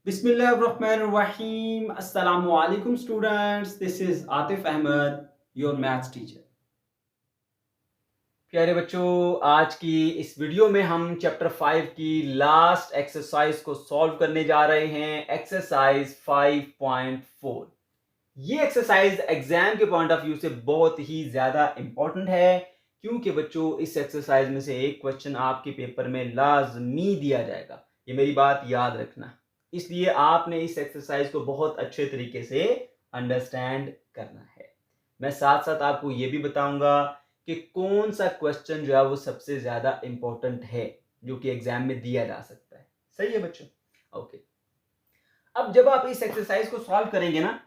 Bismillahirrahmanirrahim. Assalamu alaikum students. This is Atif Ahmed, your maths teacher. प्यारे बच्चों, आज की इस वीडियो में हम चैप्टर 5 की लास्ट एक्सरसाइज को सॉल्व करने जा रहे हैं। एक्सरसाइज 5.4। ये एक्सरसाइज एग्जाम के पॉइंट ऑफ व्यू से बहुत ही ज्यादा इंपॉर्टेंट है, क्योंकि बच्चों इस एक्सरसाइज में से एक क्वेश्चन आपके पेपर में लाजमी दिया जाएगा। ये मेरी बात याद रखना, इसलिए आपने इस एक्सरसाइज को बहुत अच्छे तरीके से अंडरस्टैंड करना है। मैं साथ साथ आपको ये भी बताऊंगा कि कौन सा क्वेश्चन जो है वो सबसे ज्यादा इंपॉर्टेंट है जो कि एग्जाम में दिया जा सकता है। सही है बच्चों? ओके। अब जब आप इस एक्सरसाइज को सॉल्व करेंगे ना,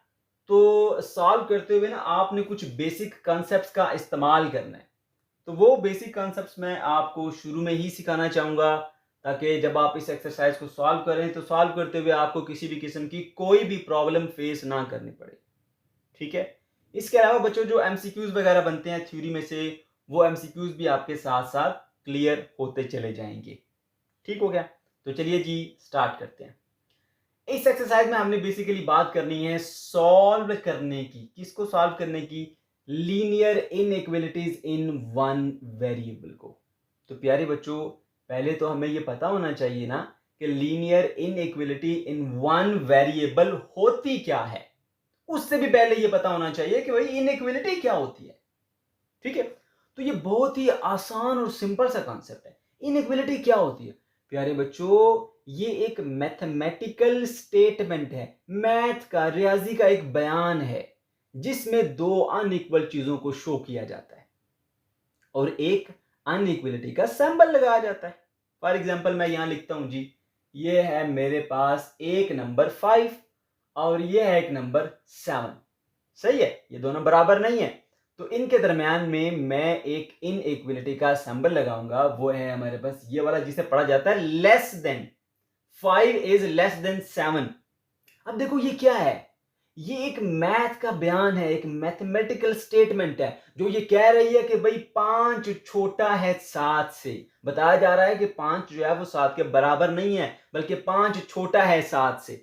तो सॉल्व करते हुए ना आपने कुछ बेसिक कॉन्सेप्ट्स का इस्तेमाल करना है। तो वो बेसिक कॉन्सेप्ट्स मैं आपको शुरू में ही सिखाना चाहूंगा, ताकि जब आप इस एक्सरसाइज को सॉल्व करें तो सॉल्व करते हुए आपको किसी भी किस्म की कोई भी प्रॉब्लम फेस ना करनी पड़े। ठीक है? इसके अलावा बच्चों जो एमसीक्यूज वगैरह बनते हैं थ्योरी में से, वो एमसीक्यूज भी आपके साथ साथ क्लियर होते चले जाएंगे। ठीक हो गया? तो चलिए जी स्टार्ट करते हैं। इस एक्सरसाइज में हमने बेसिकली बात करनी है सॉल्व करने की। किसको सॉल्व करने की? लीनियर इनइक्वालिटीज इन वन वेरिएबल को। तो प्यारे बच्चों, पहले तो हमें ये पता होना चाहिए ना कि linear inequality in one variable होती क्या है। उससे भी पहले ये पता होना चाहिए कि भाई इनइक्वालिटी क्या होती है। ठीक है? तो ये बहुत ही आसान और सिंपल सा कॉन्सेप्ट है। इनइक्वालिटी क्या होती है प्यारे बच्चों? ये एक मैथमेटिकल स्टेटमेंट है, मैथ का, रियाजी का एक बयान है, जिसमें दो अनइक्वल चीजों को शो किया जाता है और एक अनइक्वलिटी का सिंबल लगाया जाता है। फॉर एग्जाम्पल मैं यहां लिखता हूं जी, ये है मेरे पास एक नंबर 5 और ये है एक नंबर 7। सही है? ये दोनों बराबर नहीं है, तो इनके दरमियान में मैं एक इनइक्वालिटी का सिंबल लगाऊंगा। वो है हमारे पास ये वाला, जिसे पढ़ा जाता है less than. 5 is less then 7। अब देखो ये क्या है? ये एक मैथ का बयान है, एक मैथमेटिकल स्टेटमेंट है, जो ये कह रही है कि भाई 5 छोटा है 7 से। बताया जा रहा है कि 5 जो है वो 7 के बराबर नहीं है, बल्कि 5 छोटा है 7 से।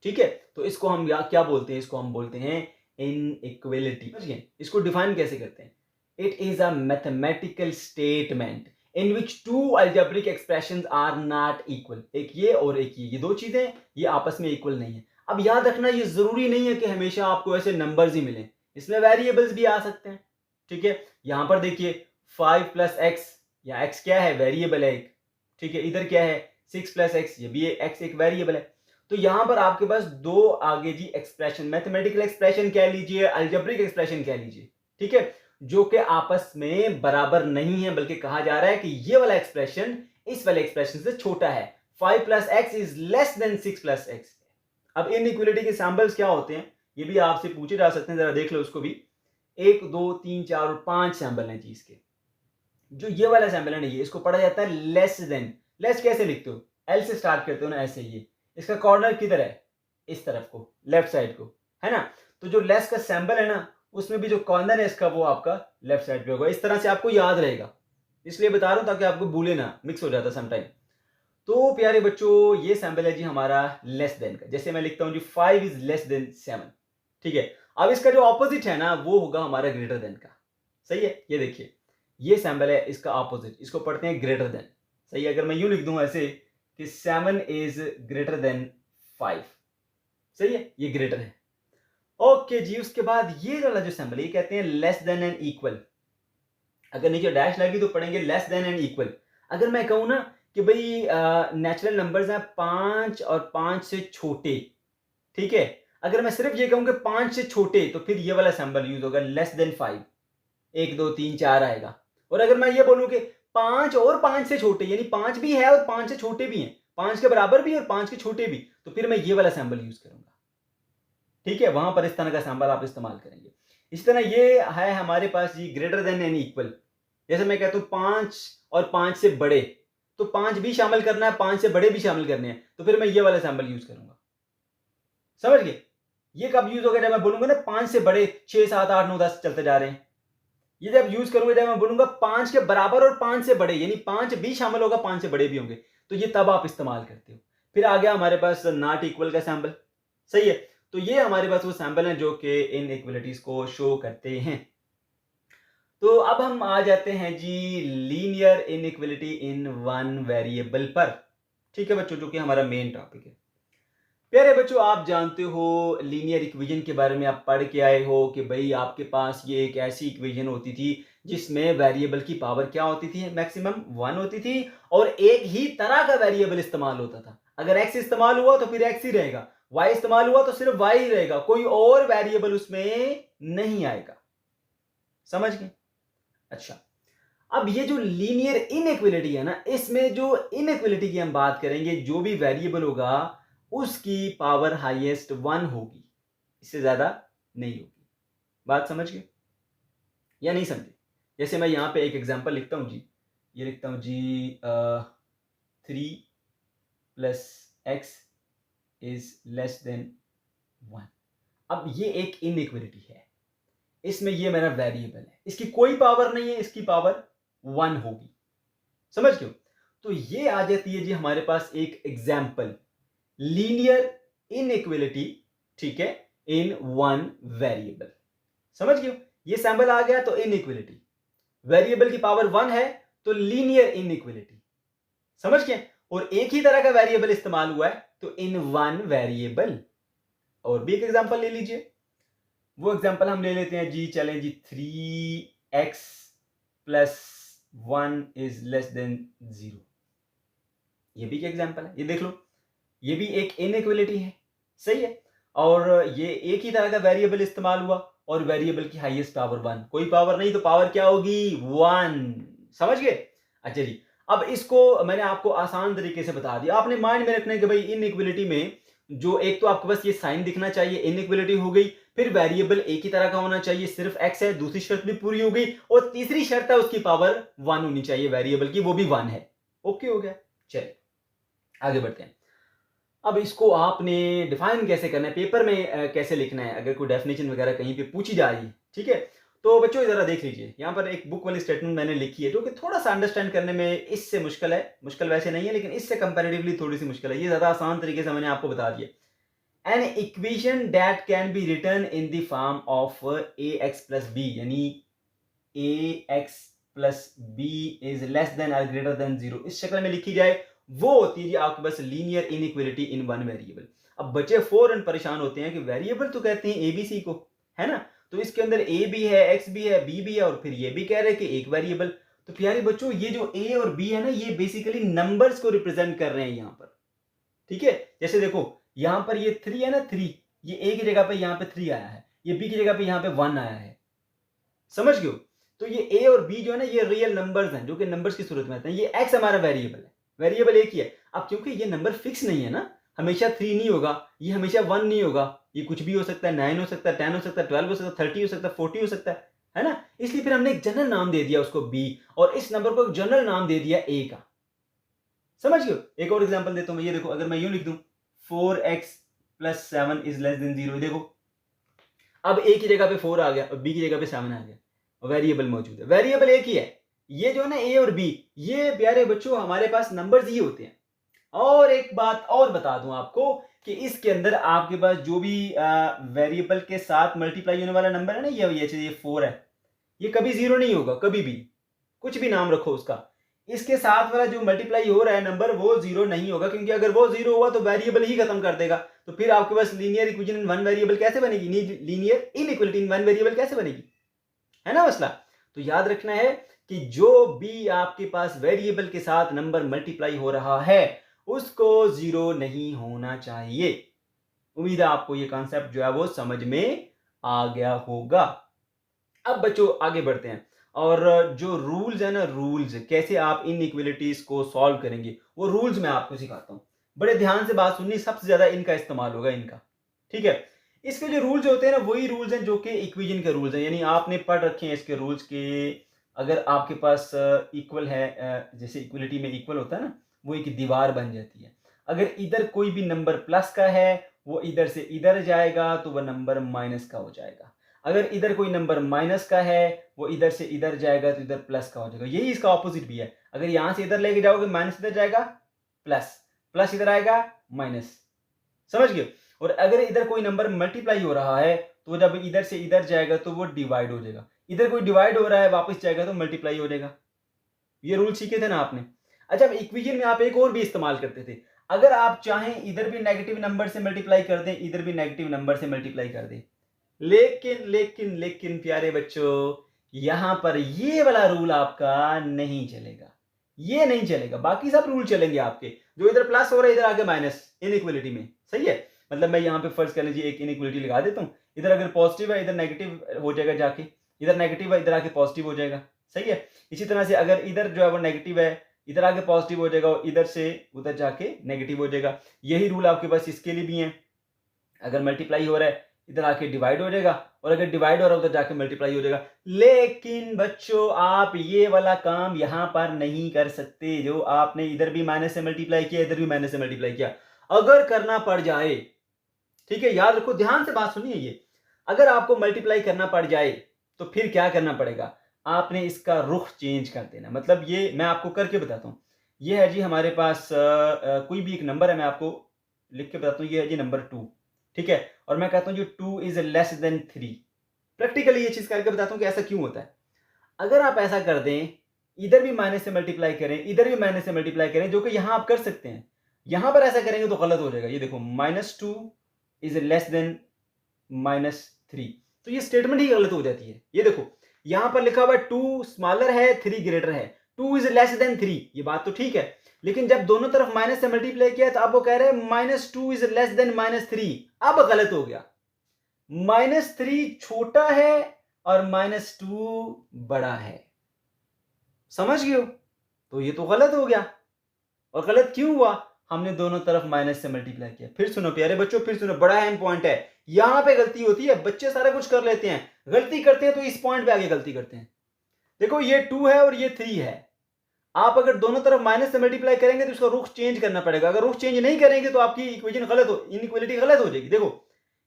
ठीक है? तो इसको हम क्या बोलते हैं? इसको हम बोलते हैं इनइक्वालिटी। इसको डिफाइन कैसे करते हैं? It is a mathematical statement in which two algebraic expressions are not equal. एक ये और एक ये दो चीजें ये आपस में इक्वल नहीं है। अब याद रखना, ये जरूरी नहीं है कि हमेशा आपको ऐसे नंबर्स ही मिले, इसमें वेरिएबल्स भी आ सकते हैं। ठीक है? यहां पर देखिए 5 प्लस एक्स, या एक्स क्या है? वेरिएबल है एक। ठीक है? इधर क्या है? 6 प्लस एक्स, ये भी एक्स एक वेरिएबल है। तो यहां पर आपके पास दो आगे जी एक्सप्रेशन, मैथमेटिकल एक्सप्रेशन कह लीजिए, अलजेब्रिक एक्सप्रेशन कह लीजिए, ठीक है, जो कि आपस में बराबर नहीं है, बल्कि कहा जा रहा है कि ये वाला एक्सप्रेशन इस वाले एक्सप्रेशन से छोटा है। 5 plus x is less then 6 plus x. अब इनइक्वालिटी के सैंपल्स क्या होते हैं ये भी आपसे पूछे जा सकते हैं, जरा देख लो उसको भी। 1 2 3 4 और 5 सैंपल हैं जी इसके। जो ये वाला सैंपल है ना, ये इसको पढ़ा जाता है लेस देन। लेस कैसे लिखते हो? एल से स्टार्ट करते हो ना, ऐसे। ये इसका कॉर्नर किधर है? इस तरफ को, लेफ्ट साइड को, है ना? तो जो लेस का सिंबल है ना, उसमें भी जो कॉर्नर है इसका, वो आपका लेफ्ट साइड पे होगा। इस तरह से आपको याद रहेगा, इसलिए बता रहा हूं ताकि आपको भूले ना, मिक्स हो जाता समटाइम। तो प्यारे बच्चों, ये सिंबल है जी हमारा लेस देन का। जैसे मैं लिखता हूं जी 5 इज लेस देन 7। ठीक है? अब इसका जो ऑपोजिट है ना, वो होगा हमारा ग्रेटर देन का। सही है? ये देखिए, ये सिंबल है इसका ऑपोजिट, इसको पढ़ते हैं ग्रेटर देन। सही है? अगर मैं यूं लिख दूं ऐसे कि 7 इज ग्रेटर देन 5। सही है? ये ग्रेटर है। ओके जी, उसके बाद ये वाला जो सिंबल, ये कहते हैं लेस देन एंड इक्वल। अगर नीचे डैश लगी तो पढ़ेंगे लेस देन एंड इक्वल। अगर मैं कहूं ना कि भाई नेचुरल नंबर्स हैं 5 और 5 से छोटे, ठीक है, अगर मैं सिर्फ ये कहूं कि 5 से छोटे, तो फिर ये वाला सिंबल यूज होगा लेस देन 5। 1 2 3 4 आएगा। और अगर मैं ये बोलूं कि 5 और 5 से छोटे, यानी 5 भी है और 5 से छोटे भी हैं, 5 के बराबर भी और 5 के छोटे भी, तो फिर मैं ये वाला सिंबल यूज करूंगा। ठीक है? वहां पर इस तरह का सिंबल आप इस्तेमाल करेंगे। इस तरह ये है हमारे पास जी ग्रेटर देन एंड इक्वल। जैसे मैं कहता हूं 5 और 5 से बड़े, तो 5 भी शामिल करना है, 5 से बड़े भी शामिल करने हैं, तो फिर मैं ये वाला सिंबल यूज करूंगा। समझ गए? ये कब यूज होगा? जब मैं बोलूंगा ना 5 से बड़े, 6 7 8 9 10 चलते जा रहे हैं। ये जब यूज करूंगा, जब मैं बोलूंगा 5 के बराबर और 5 से बड़े, यानी 5 भी शामिल होगा, 5 से बड़े भी होंगे, तो ये तब आप इस्तेमाल करते हो। फिर आ गया हमारे पास नॉट इक्वल का सैंपल, सही है। तो ये हमारे पास वो सैंपल हैं जो कि इनइक्वलिटीज को शो करते हैं। तो अब हम आ जाते हैं जी linear inequality in one variable पर, ठीक है बच्चों, जो कि हमारा मेन टॉपिक है। प्यारे बच्चों, आप जानते हो लीनियर इक्वेशन के बारे में आप पढ़ के आए हो कि भाई आपके पास ये एक ऐसी इक्वेशन होती थी जिसमें वेरिएबल की पावर क्या होती थी, मैक्सिमम 1 होती थी, और एक ही तरह का वेरिएबल इस्तेमाल होता था। अगर x इस्तेमाल हुआ तो फिर x ही रहेगा, y इस्तेमाल हुआ तो सिर्फ y ही रहेगा, कोई और वेरिएबल उसमें नहीं आएगा। समझ गए? अच्छा, अब ये जो लीनियर इनइक्वलिटी है ना, इसमें जो इनइक्वलिटी की हम बात करेंगे, जो भी वेरिएबल होगा उसकी पावर हाईएस्ट 1 होगी, इससे ज्यादा नहीं होगी। बात समझ गए या नहीं समझे? जैसे मैं यहां पे एक एग्जांपल लिखता हूं जी, ये लिखता हूं जी 3 plus x is less than 1। अब ये एक इनइक्वलिटी है, इसमें ये मेरा वेरिएबल है, इसकी कोई पावर नहीं है, इसकी पावर 1 होगी। समझ गए? तो ये आ जाती है जी हमारे पास एक एग्जाम्पल, लीनियर इनइक्वलिटी, ठीक है, इन वन वेरिएबल। समझ गए? ये सैंपल आ गया तो इनइक्वलिटी, वेरिएबल की पावर 1 है तो लीनियर इनइक्वलिटी। समझ गए? और एक ही तरह का वेरिएबल इस्तेमाल हुआ है तो इन वन वेरिएबल। और भी एक एग्जांपल ले लीजिए, वो एग्जांपल हम ले लेते हैं जी, चलें जी, 3x plus 1 is less then 0। ये भी एक एग्जांपल है, ये देख लो, ये भी एक इनइक्वलिटी है, सही है। और ये एक ही तरह का वेरिएबल इस्तेमाल हुआ और वेरिएबल की हाईएस्ट पावर 1, कोई पावर नहीं तो पावर क्या होगी, 1। समझ गए? अच्छा जी, अब इसको मैंने आपको आसान तरीके से बता दिया, आपने माइंड में रखना है कि भाई इनइक्वलिटी में जो एक तो आपको बस ये साइन दिखना चाहिए, इनइक्वलिटी हो गई, फिर वेरिएबल एक ही तरह का होना चाहिए, सिर्फ x है, दूसरी शर्त भी पूरी हो गई, और तीसरी शर्त है उसकी पावर 1 होनी चाहिए वेरिएबल की, वो भी 1 है। ओके हो गया? चलिए आगे बढ़ते हैं। अब इसको आपने डिफाइन कैसे करना है, पेपर में कैसे लिखना है, अगर कोई डेफिनेशन वगैरह कहीं पे पूछी जा रही है, ठीक है, तो बच्चों जरा देख लीजिए, यहाँ पर एक बुक वाली स्टेटमेंट मैंने लिखी है जो कि थोड़ा सा अंडरस्टैंड करने में इससे मुश्किल है, मुश्किल वैसे नहीं है लेकिन इससे कंपैरेटिवली थोड़ी सी मुश्किल है, ये ज्यादा आसान तरीके से मैंने आपको बता दिया। An equation that can be written in the form of ax plus b, यानी ax plus b is less than और ग्रेटर देन 0, इस शक्ल में लिखी जाए, वो होती है आपके पास linear inequality in one variable. अब बच्चे फौरन परेशान होते हैं कि वेरिएबल तो कहते हैं एबीसी को, है ना, तो इसके अंदर ए भी है, एक्स भी है, बी भी है, और फिर ये भी कह रहे हैं कि एक वेरिएबल। तो प्यारे बच्चों, ये जो ए और बी है ना, ये बेसिकली नंबर्स को रिप्रेजेंट कर रहे हैं यहाँ पर, ठीक है। जैसे देखो यहाँ पर ये 3 है ना, 3, ये ए की जगह पे यहाँ पे 3 आया है, ये बी की जगह पे यहाँ पे 1 आया है। समझ गए? तो ये ए और बी जो है ना, ये रियल नंबर्स हैं जो कि नंबर्स की सूरत में आते हैं। ये एक्स हमारा वेरिएबल है, वेरिएबल एक ही है। अब क्योंकि ये नंबर फिक्स नहीं है ना, हमेशा 3 नहीं होगा, ये हमेशा 1 नहीं होगा, ये कुछ भी हो सकता है, 9 हो सकता है, 10 हो सकता है, 12 हो सकता है, 30 हो सकता है, 40 हो सकता है ना। इसलिए फिर हमने एक जनरल नाम दे दिया उसको बी, और इस नंबर को एक जनरल नाम दे दिया ए का। समझ गए? एक और एग्जांपल देता हूं मैं, ये देखो, अगर मैं यूं लिख दूं 4x plus 7 is less then 0, देखो अब ए की जगह पे 4 आ गया और बी की जगह पे 7 आ गया, वेरिएबल मौजूद है, वेरिएबल एक ही है। ये जो है ना ए और बी, ये प्यारे बच्चों हमारे पास नंबर्स ही होते हैं। और एक बात और बता दूं आपको कि इसके अंदर आपके पास जो भी वेरिएबल के साथ मल्टीप्लाई होने वाला नंबर है ना, ये 4 है, ये कभी 0 नहीं होगा, कभी भी, कुछ भी नाम रखो उसका, इसके साथ वाला जो मल्टीप्लाई हो रहा है नंबर, वो 0 नहीं होगा, क्योंकि अगर वो 0 हुआ तो वेरिएबल ही खत्म कर देगा। तो फिर आपके पास linear equation in one variable कैसे बनेगी, linear inequality in one variable कैसे बनेगी, है ना मसला। तो याद रखना है कि जो भी आपके पास वेरिएबल के साथ नंबर मल्टीप्लाई हो रहा है उसको 0 नहीं होना चाहिए। उम्मीद है आपको ये कॉन्सेप्ट जो है वो समझ में आ गया होगा। अब बच्चों आगे बढ़ते हैं, और जो रूल्स है ना, रूल्स कैसे आप इनइक्वलिटीज को सॉल्व करेंगे, वो रूल्स मैं आपको सिखाता हूं। बड़े ध्यान से बात सुननी, सबसे ज्यादा इनका इस्तेमाल होगा, इनका, ठीक है। इसके जो रूल्स होते हैं ना, वही रूल्स हैं जो कि इक्वेशन के रूल्स हैं, यानी आपने पढ़ रखे हैं इसके रूल्स के। अगर आपके पास इक्वल है, जैसे इक्वलिटी में इक्वल होता है ना, वो एक दीवार बन जाती है। अगर इधर कोई भी नंबर प्लस का है, वो इधर से इधर जाएगा तो वह नंबर माइनस का हो जाएगा। अगर इधर कोई नंबर माइनस का है, वो इधर से इधर जाएगा तो इधर प्लस का हो जाएगा। यही इसका ऑपोजिट भी है, अगर यहां से इधर लेके जाओगे माइनस इधर जाएगा प्लस, प्लस इधर आएगा माइनस, समझ गए। और अगर इधर कोई नंबर मल्टीप्लाई हो रहा है तो जब इधर से इधर जाएगा तो वो डिवाइड हो जाएगा, इधर कोई डिवाइड हो रहा है वापस जाएगा तो मल्टीप्लाई हो जाएगा। ये रूल सीखे थे ना आपने। अच्छा, इक्वेशन में आप एक और भी इस्तेमाल करते थे, अगर आप चाहें इधर भी नेगेटिव नंबर से मल्टीप्लाई कर दें, इधर भी नेगेटिव नंबर से मल्टीप्लाई कर दें, लेकिन लेकिन लेकिन प्यारे बच्चों, यहां पर ये वाला रूल आपका नहीं चलेगा, ये नहीं चलेगा, बाकी सब रूल चलेंगे आपके। जो इधर प्लस हो रहा है इधर आगे माइनस, इनइक्वलिटी में, सही है। मतलब मैं यहाँ पे फर्ज कर लीजिए एक इनइक्वलिटी लगा देता हूँ, इधर अगर पॉजिटिव है इधर नेगेटिव हो जाएगा, जाके इधर नेगेटिव है इधर आके पॉजिटिव हो जाएगा, सही है। इसी तरह से अगर इधर जो है वो नेगेटिव है इधर आके पॉजिटिव हो जाएगा, और इधर से उधर जाके नेगेटिव हो जाएगा। यही रूल आपके पास इसके लिए भी है, अगर मल्टीप्लाई हो रहा है इधर आके डिवाइड हो जाएगा, और अगर डिवाइड हो रहा है उधर जाके मल्टीप्लाई हो जाएगा। लेकिन बच्चों आप ये वाला काम यहां पर नहीं कर सकते, जो आपने इधर भी माइनस से मल्टीप्लाई किया इधर भी माइनस से मल्टीप्लाई किया। अगर करना पड़ जाए, ठीक है, याद रखो, ध्यान से बात सुनिए, ये अगर आपको मल्टीप्लाई करना पड़ जाए तो फिर क्या करना पड़ेगा, आपने इसका रुख चेंज कर देना। मतलब ये मैं आपको करके बताता हूं। ये है जी हमारे पास कोई भी एक नंबर है, मैं आपको लिख के बताता हूं। ये है जी नंबर 2, ठीक है, और मैं कहता हूं जो 2 इज लेस देन 3। प्रैक्टिकली ये चीज करके बताता हूं कि ऐसा क्यों होता है। अगर आप ऐसा कर दें, इधर भी माइनस से मल्टीप्लाई करें इधर भी माइनस से मल्टीप्लाई करें, जो कि यहां आप कर सकते हैं, यहां पर ऐसा करेंगे तो गलत हो जाएगा। ये देखो -2 इज लेस देन -3, तो ये स्टेटमेंट ही गलत हो जाती है। ये देखो यहां पर लिखा हुआ है 2 स्मॉलर है 3 ग्रेटर है, 2 इज लेस देन 3, ये बात तो ठीक है। लेकिन जब दोनों तरफ माइनस से मल्टीप्लाई किया तो अब वो कह रहे हैं -2 इज लेस देन -3, अब गलत हो गया। -3 छोटा है और -2 बड़ा है, समझ गए हो। तो ये तो गलत हो गया। और गलत क्यों हुआ, हमने दोनों तरफ माइनस से मल्टीप्लाई किया। फिर सुनो प्यारे बच्चों, फिर सुनो, बड़ा अहम पॉइंट है। यहां पे गलती होती है, बच्चे सारा कुछ कर लेते हैं, गलती करते हैं तो इस पॉइंट पे आगे गलती करते हैं। देखो ये 2 है और ये 3 है, आप अगर दोनों तरफ माइनस से मल्टीप्लाई करेंगे तो उसका रुख चेंज करना पड़ेगा। अगर रुख चेंज नहीं करेंगे तो आपकी इक्वेशन गलत हो, इनइक्वालिटी गलत हो जाएगी। देखो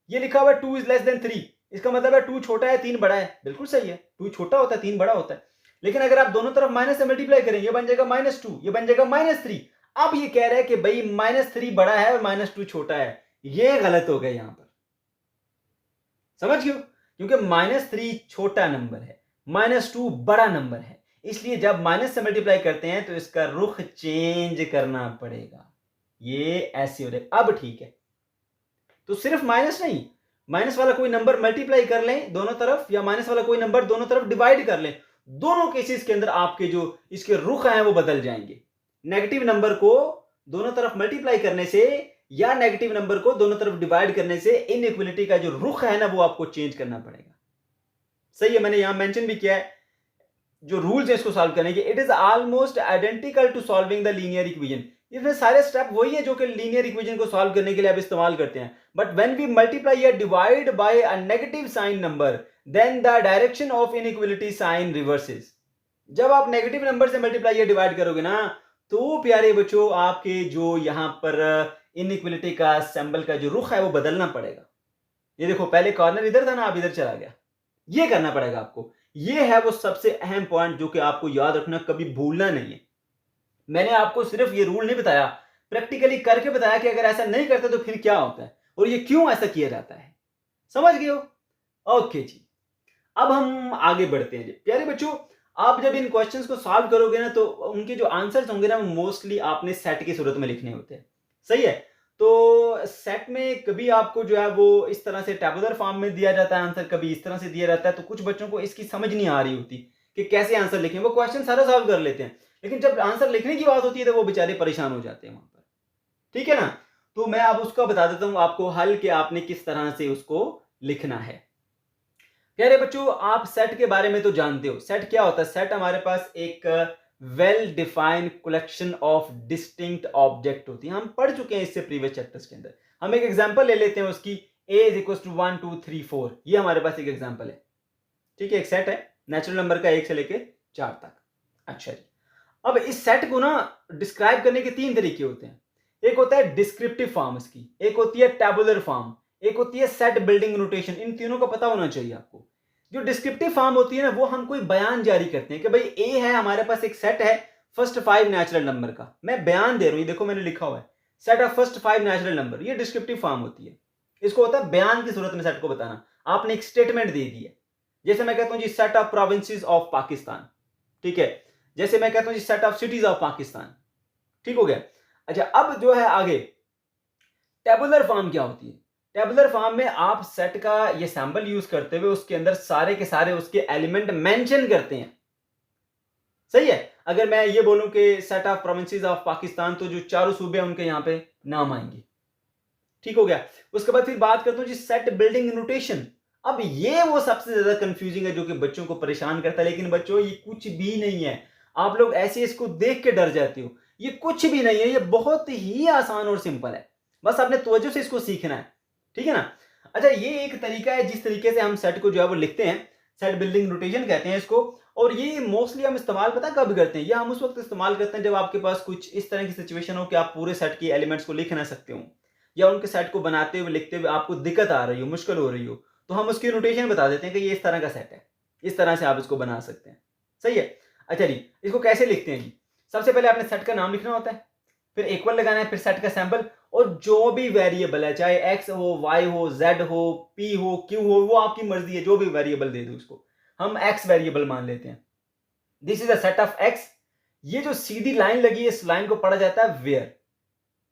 ये लिखा हुआ है 2 इज लेस देन 3, इसका मतलब है 2 छोटा है 3 बड़ा है। बिल्कुल सही है, 2 छोटा होता है 3 बड़ा होता है। लेकिन अगर आप दोनों तरफ माइनस से मल्टीप्लाई करेंगे, ये बन जाएगा -2, ये बन जाएगा -3। अब ये कह रहा है कि भाई -3 बड़ा है और -2 छोटा है, ये गलत हो गया यहां पर, समझ गए। क्योंकि -3 छोटा नंबर है, -2 बड़ा नंबर है, इसलिए जब माइनस से मल्टीप्लाई करते हैं तो इसका रुख चेंज करना पड़ेगा। ये ऐसे हो जाएगा। अब ठीक है, तो सिर्फ माइनस नहीं, माइनस वाला कोई नंबर मल्टीप्लाई कर लें दोनों तरफ, या माइनस वाला कोई नंबर दोनों तरफ डिवाइड कर लें, दोनों केसेस के अंदर आपके जो इसके रुख हैं वो बदल जाएंगे। नेगेटिव नंबर को दोनों तरफ मल्टीप्लाई करने से या नेगेटिव नंबर को दोनों तरफ डिवाइड करने से इनइक्वालिटी का जो रुख है ना वो आपको चेंज करना पड़ेगा। सही है, मैंने यहां मेंशन भी किया है जो रूल्स है इसको सॉल्व करने के। It is almost identical to solving the linear equation. इसमें सारे स्टेप वही है जो कि लीनियर इक्वेशन को सॉल्व करने के लिए आप इस्तेमाल करते हैं। बट व्हेन वी मल्टीप्लाई या divide by a negative sign number, then the direction of inequality sign reverses. जब आप नेगेटिव नंबर से मल्टीप्लाई या डिवाइड करोगे ना, तो प्यारे बच्चों आपके जो यहां पर इनइक्वालिटी का सिंबल का जो रुख है वो बदलना पड़ेगा। ये देखो पहले कॉर्नर इधर था ना, आप इधर चला गया, ये करना पड़ेगा आपको। ये है वो सबसे अहम पॉइंट जो कि आपको याद रखना, कभी भूलना नहीं है। मैंने आपको सिर्फ ये रूल नहीं बताया, प्रैक्टिकली करके बताया कि अगर ऐसा नहीं करते तो फिर क्या होता है और ये क्यों ऐसा किया जाता है, समझ गए हो। ओके जी, अब हम आगे बढ़ते हैं जी। प्यारे बच्चों, आप जब इन क्वेश्चंस को सॉल्व करोगे ना तो उनके जो आंसर्स होंगे ना वो मोस्टली आपने सेट की सूरत में लिखने होते हैं, सही है। तो सेट में कभी आपको जो है वो इस तरह से टेबुलर फॉर्म में दिया जाता है आंसर, कभी इस तरह से दिया जाता है, तो कुछ बच्चों को इसकी समझ नहीं आ रही होती कि कैसे आंसर लिखें। वो क्वेश्चन सारा सॉल्व कर लेते हैं, लेकिन जब आंसर लिखने की बात होती है तो वो बेचारे परेशान हो जाते हैं वहां पर, ठीक है ना। तो मैं अब उसका बता देता हूं आपको हल कि आपने किस तरह से उसको लिखना है। प्यारे बच्चों, आप सेट के बारे में तो जानते हो। सेट क्या होता है? सेट हमारे पास एक well defined collection of distinct object होती है। हम पढ़ चुके हैं इससे प्रीवियस चैप्टर्स के अंदर। हम एक एग्जांपल ले लेते हैं उसकी, a इज इक्वल टू 1 2 3 4। ये हमारे पास एक एग्जांपल है, ठीक है। एक सेट है नेचुरल नंबर का 1 से लेके 4 तक। अच्छा जी, अब इस सेट को ना डिस्क्राइब करने के 3 तरीके होते हैं। एक होता है डिस्क्रिप्टिव फॉर्म इसकी, एक होती है टेबुलर फॉर्म, एक होती है सेट बिल्डिंग नोटेशन। इन तीनों का पता होना चाहिए आपको। जो डिस्क्रिप्टिव फॉर्म होती है ना, वो हम कोई बयान जारी करते हैं कि भाई ए है, हमारे पास एक सेट है फर्स्ट 5 नेचुरल नंबर का, मैं बयान दे रहा हूं। ये देखो मैंने लिखा हुआ है set of first 5 natural number, ये डिस्क्रिप्टिव फॉर्म होती है। इसको होता है बयान की सूरत में सेट को बताना। आपने एक स्टेटमेंट दे दी है, जैसे मैं कहता हूं जी set of provinces of Pakistan, ठीक है। जैसे मैं कहता हूं जी set of cities of Pakistan, ठीक हो गया। अच्छा, अब जो है आगे टेबुलर फॉर्म क्या होती है? टेबुलर फॉर्म में आप सेट का ये सैंपल यूज करते हुए उसके अंदर सारे के सारे उसके एलिमेंट मेंशन करते हैं, सही है। अगर मैं ये बोलूं कि set of provinces of Pakistan, तो जो चारों सूबे हैं उनके यहां पे नाम आएंगे, ठीक हो गया। उसके बाद फिर बात करता हूं जी सेट बिल्डिंग नोटेशन। अब ये वो सबसे ज्यादा कंफ्यूजिंग है जो कि बच्चों को परेशान करता है, लेकिन बच्चों ये कुछ भी नहीं है। आप लोग ऐसे इसको देख के डर जाते हो, ये कुछ भी नहीं है, ये बहुत ही आसान और सिंपल है। बस आपने तवज्जो से इसको सीखना है, ठीक है ना। अच्छा, ये एक तरीका है जिस तरीके से हम सेट को जो है वो लिखते हैं, सेट बिल्डिंग नोटेशन कहते हैं इसको। और ये मोस्टली हम इस्तेमाल पता कब करते हैं? ये हम उस वक्त इस्तेमाल करते हैं जब आपके पास कुछ इस तरह की सिचुएशन हो कि आप पूरे सेट के एलिमेंट्स को लिख ना सकते हो, या उनके सेट को बनाते हुए लिखते हुए आपको दिक्कत आ रही हो, मुश्किल हो रही हो, तो हम उसकी नोटेशन बता देते हैं कि ये इस तरह का सेट है, इस तरह से आप इसको बना सकते हैं, सही है। अच्छा जी, इसको कैसे लिखते हैं जी? सबसे पहले आपने सेट का नाम लिखना होता है, फिर इक्वल लगाना है, फिर सेट का सैंपल, और जो भी वेरिएबल है, चाहे एक्स हो, वाई हो, जेड हो, पी हो, क्यू हो, वो आपकी मर्जी है, जो भी वेरिएबल दे दो उसको। हम एक्स वेरिएबल मान लेते हैं। This is a set of x. ये जो सीधी लाइन लगी है, इस लाइन को पढ़ा जाता है वेयर,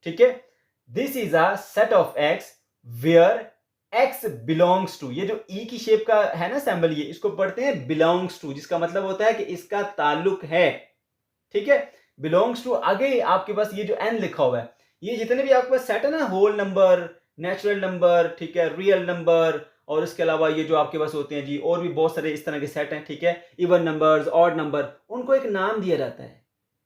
ठीक है। This is a set of x where x belongs to, ये जो ई की शेप का है ना सिंबल, ये इसको पढ़ते हैं बिलोंग्स टू, जिसका मतलब होता है कि इसका ताल्लुक है, ठीक है। बिलोंग्स टू, आगे आपके पास ये जो एन लिखा हुआ है, ये जितने भी आपके पास सेट है ना, होल नंबर, नेचुरल नंबर, ठीक है, रियल नंबर, और इसके अलावा ये जो आपके पास होते हैं जी और भी बहुत सारे इस तरह के सेट हैं, ठीक है, इवन नंबर्स, ऑड नंबर, उनको एक नाम दिया जाता है।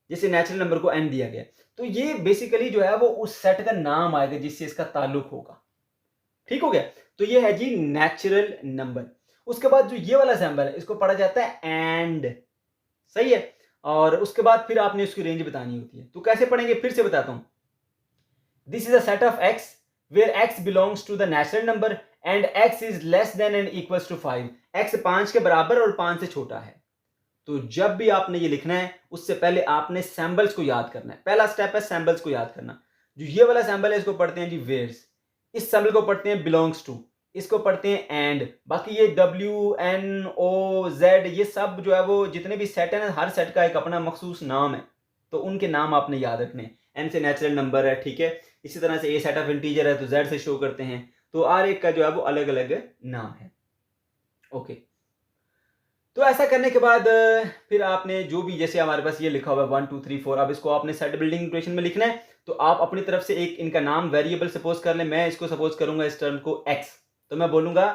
जैसे नेचुरल नंबर को एन दिया गया, तो ये बेसिकली जो है वो उस सेट का नाम आएगा जिससे इसका ताल्लुक होगा, ठीक हो गया। तो ये है जी नेचुरल नंबर। उसके बाद जो ये वाला सिंबल है, इसको पढ़ा जाता है एंड, सही है। और उसके बाद फिर आपने उसकी रेंज बतानी होती है, तो कैसे पढ़ेंगे फिर से बताता हूं। This is a set of x where x belongs to the natural number and x is less than and equals to 5, x 5 के बराबर और 5 से छोटा है। तो जब भी आपने ये लिखना है, उससे पहले आपने सैंबल्स को याद करना है। पहला स्टेप है सैंबल्स को याद करना। जो ये वाला सैंबल है, इसको पढ़ते हैं जी वेयर्स, इस सैंबल को पढ़ते हैं बिलोंग्स टू, इसको पढ़ते हैं एंड। बाकी ये डब्ल्यू, एन, ओ, जेड, ये सब जो है वो जितने भी सेट है ना, हर सेट का एक अपना मखसूस नाम है, तो उनके नाम आपने याद रखने। एन से नेचुरल नंबर है, ठीक है। इसी तरह से ए सेट ऑफ इंटीजर है तो जेड से शो करते हैं, तो हर एक का जो है वो अलग अलग नाम है, ओके। तो ऐसा करने के बाद फिर आपने जो भी, जैसे हमारे पास ये लिखा हुआ है 1 2 3 4, अब इसको आपने सेट बिल्डिंग नोटेशन में लिखना है। तो आप अपनी तरफ से एक इनका नाम वेरिएबल सपोज कर लें, मैं इसको सपोज करूंगा इस टर्म को x, तो मैं बोलूंगा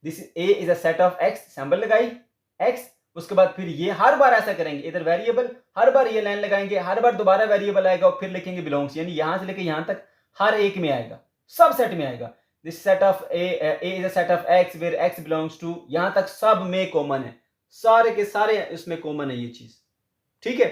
this A is a set of x, सैंबल लगाई x। उसके बाद फिर ये हर बार ऐसा करेंगे, इधर वेरिएबल, हर बार ये लाइन लगाएंगे, हर बार दोबारा वेरिएबल आएगा और फिर लिखेंगे बिलोंग्स, यानी यहां से लेके यहां तक हर एक में आएगा, सब सेट में आएगा। This set of A is a set of x where x belongs to, यहां तक सब में कॉमन है, सारे के सारे इसमें कॉमन है ये चीज, ठीक है।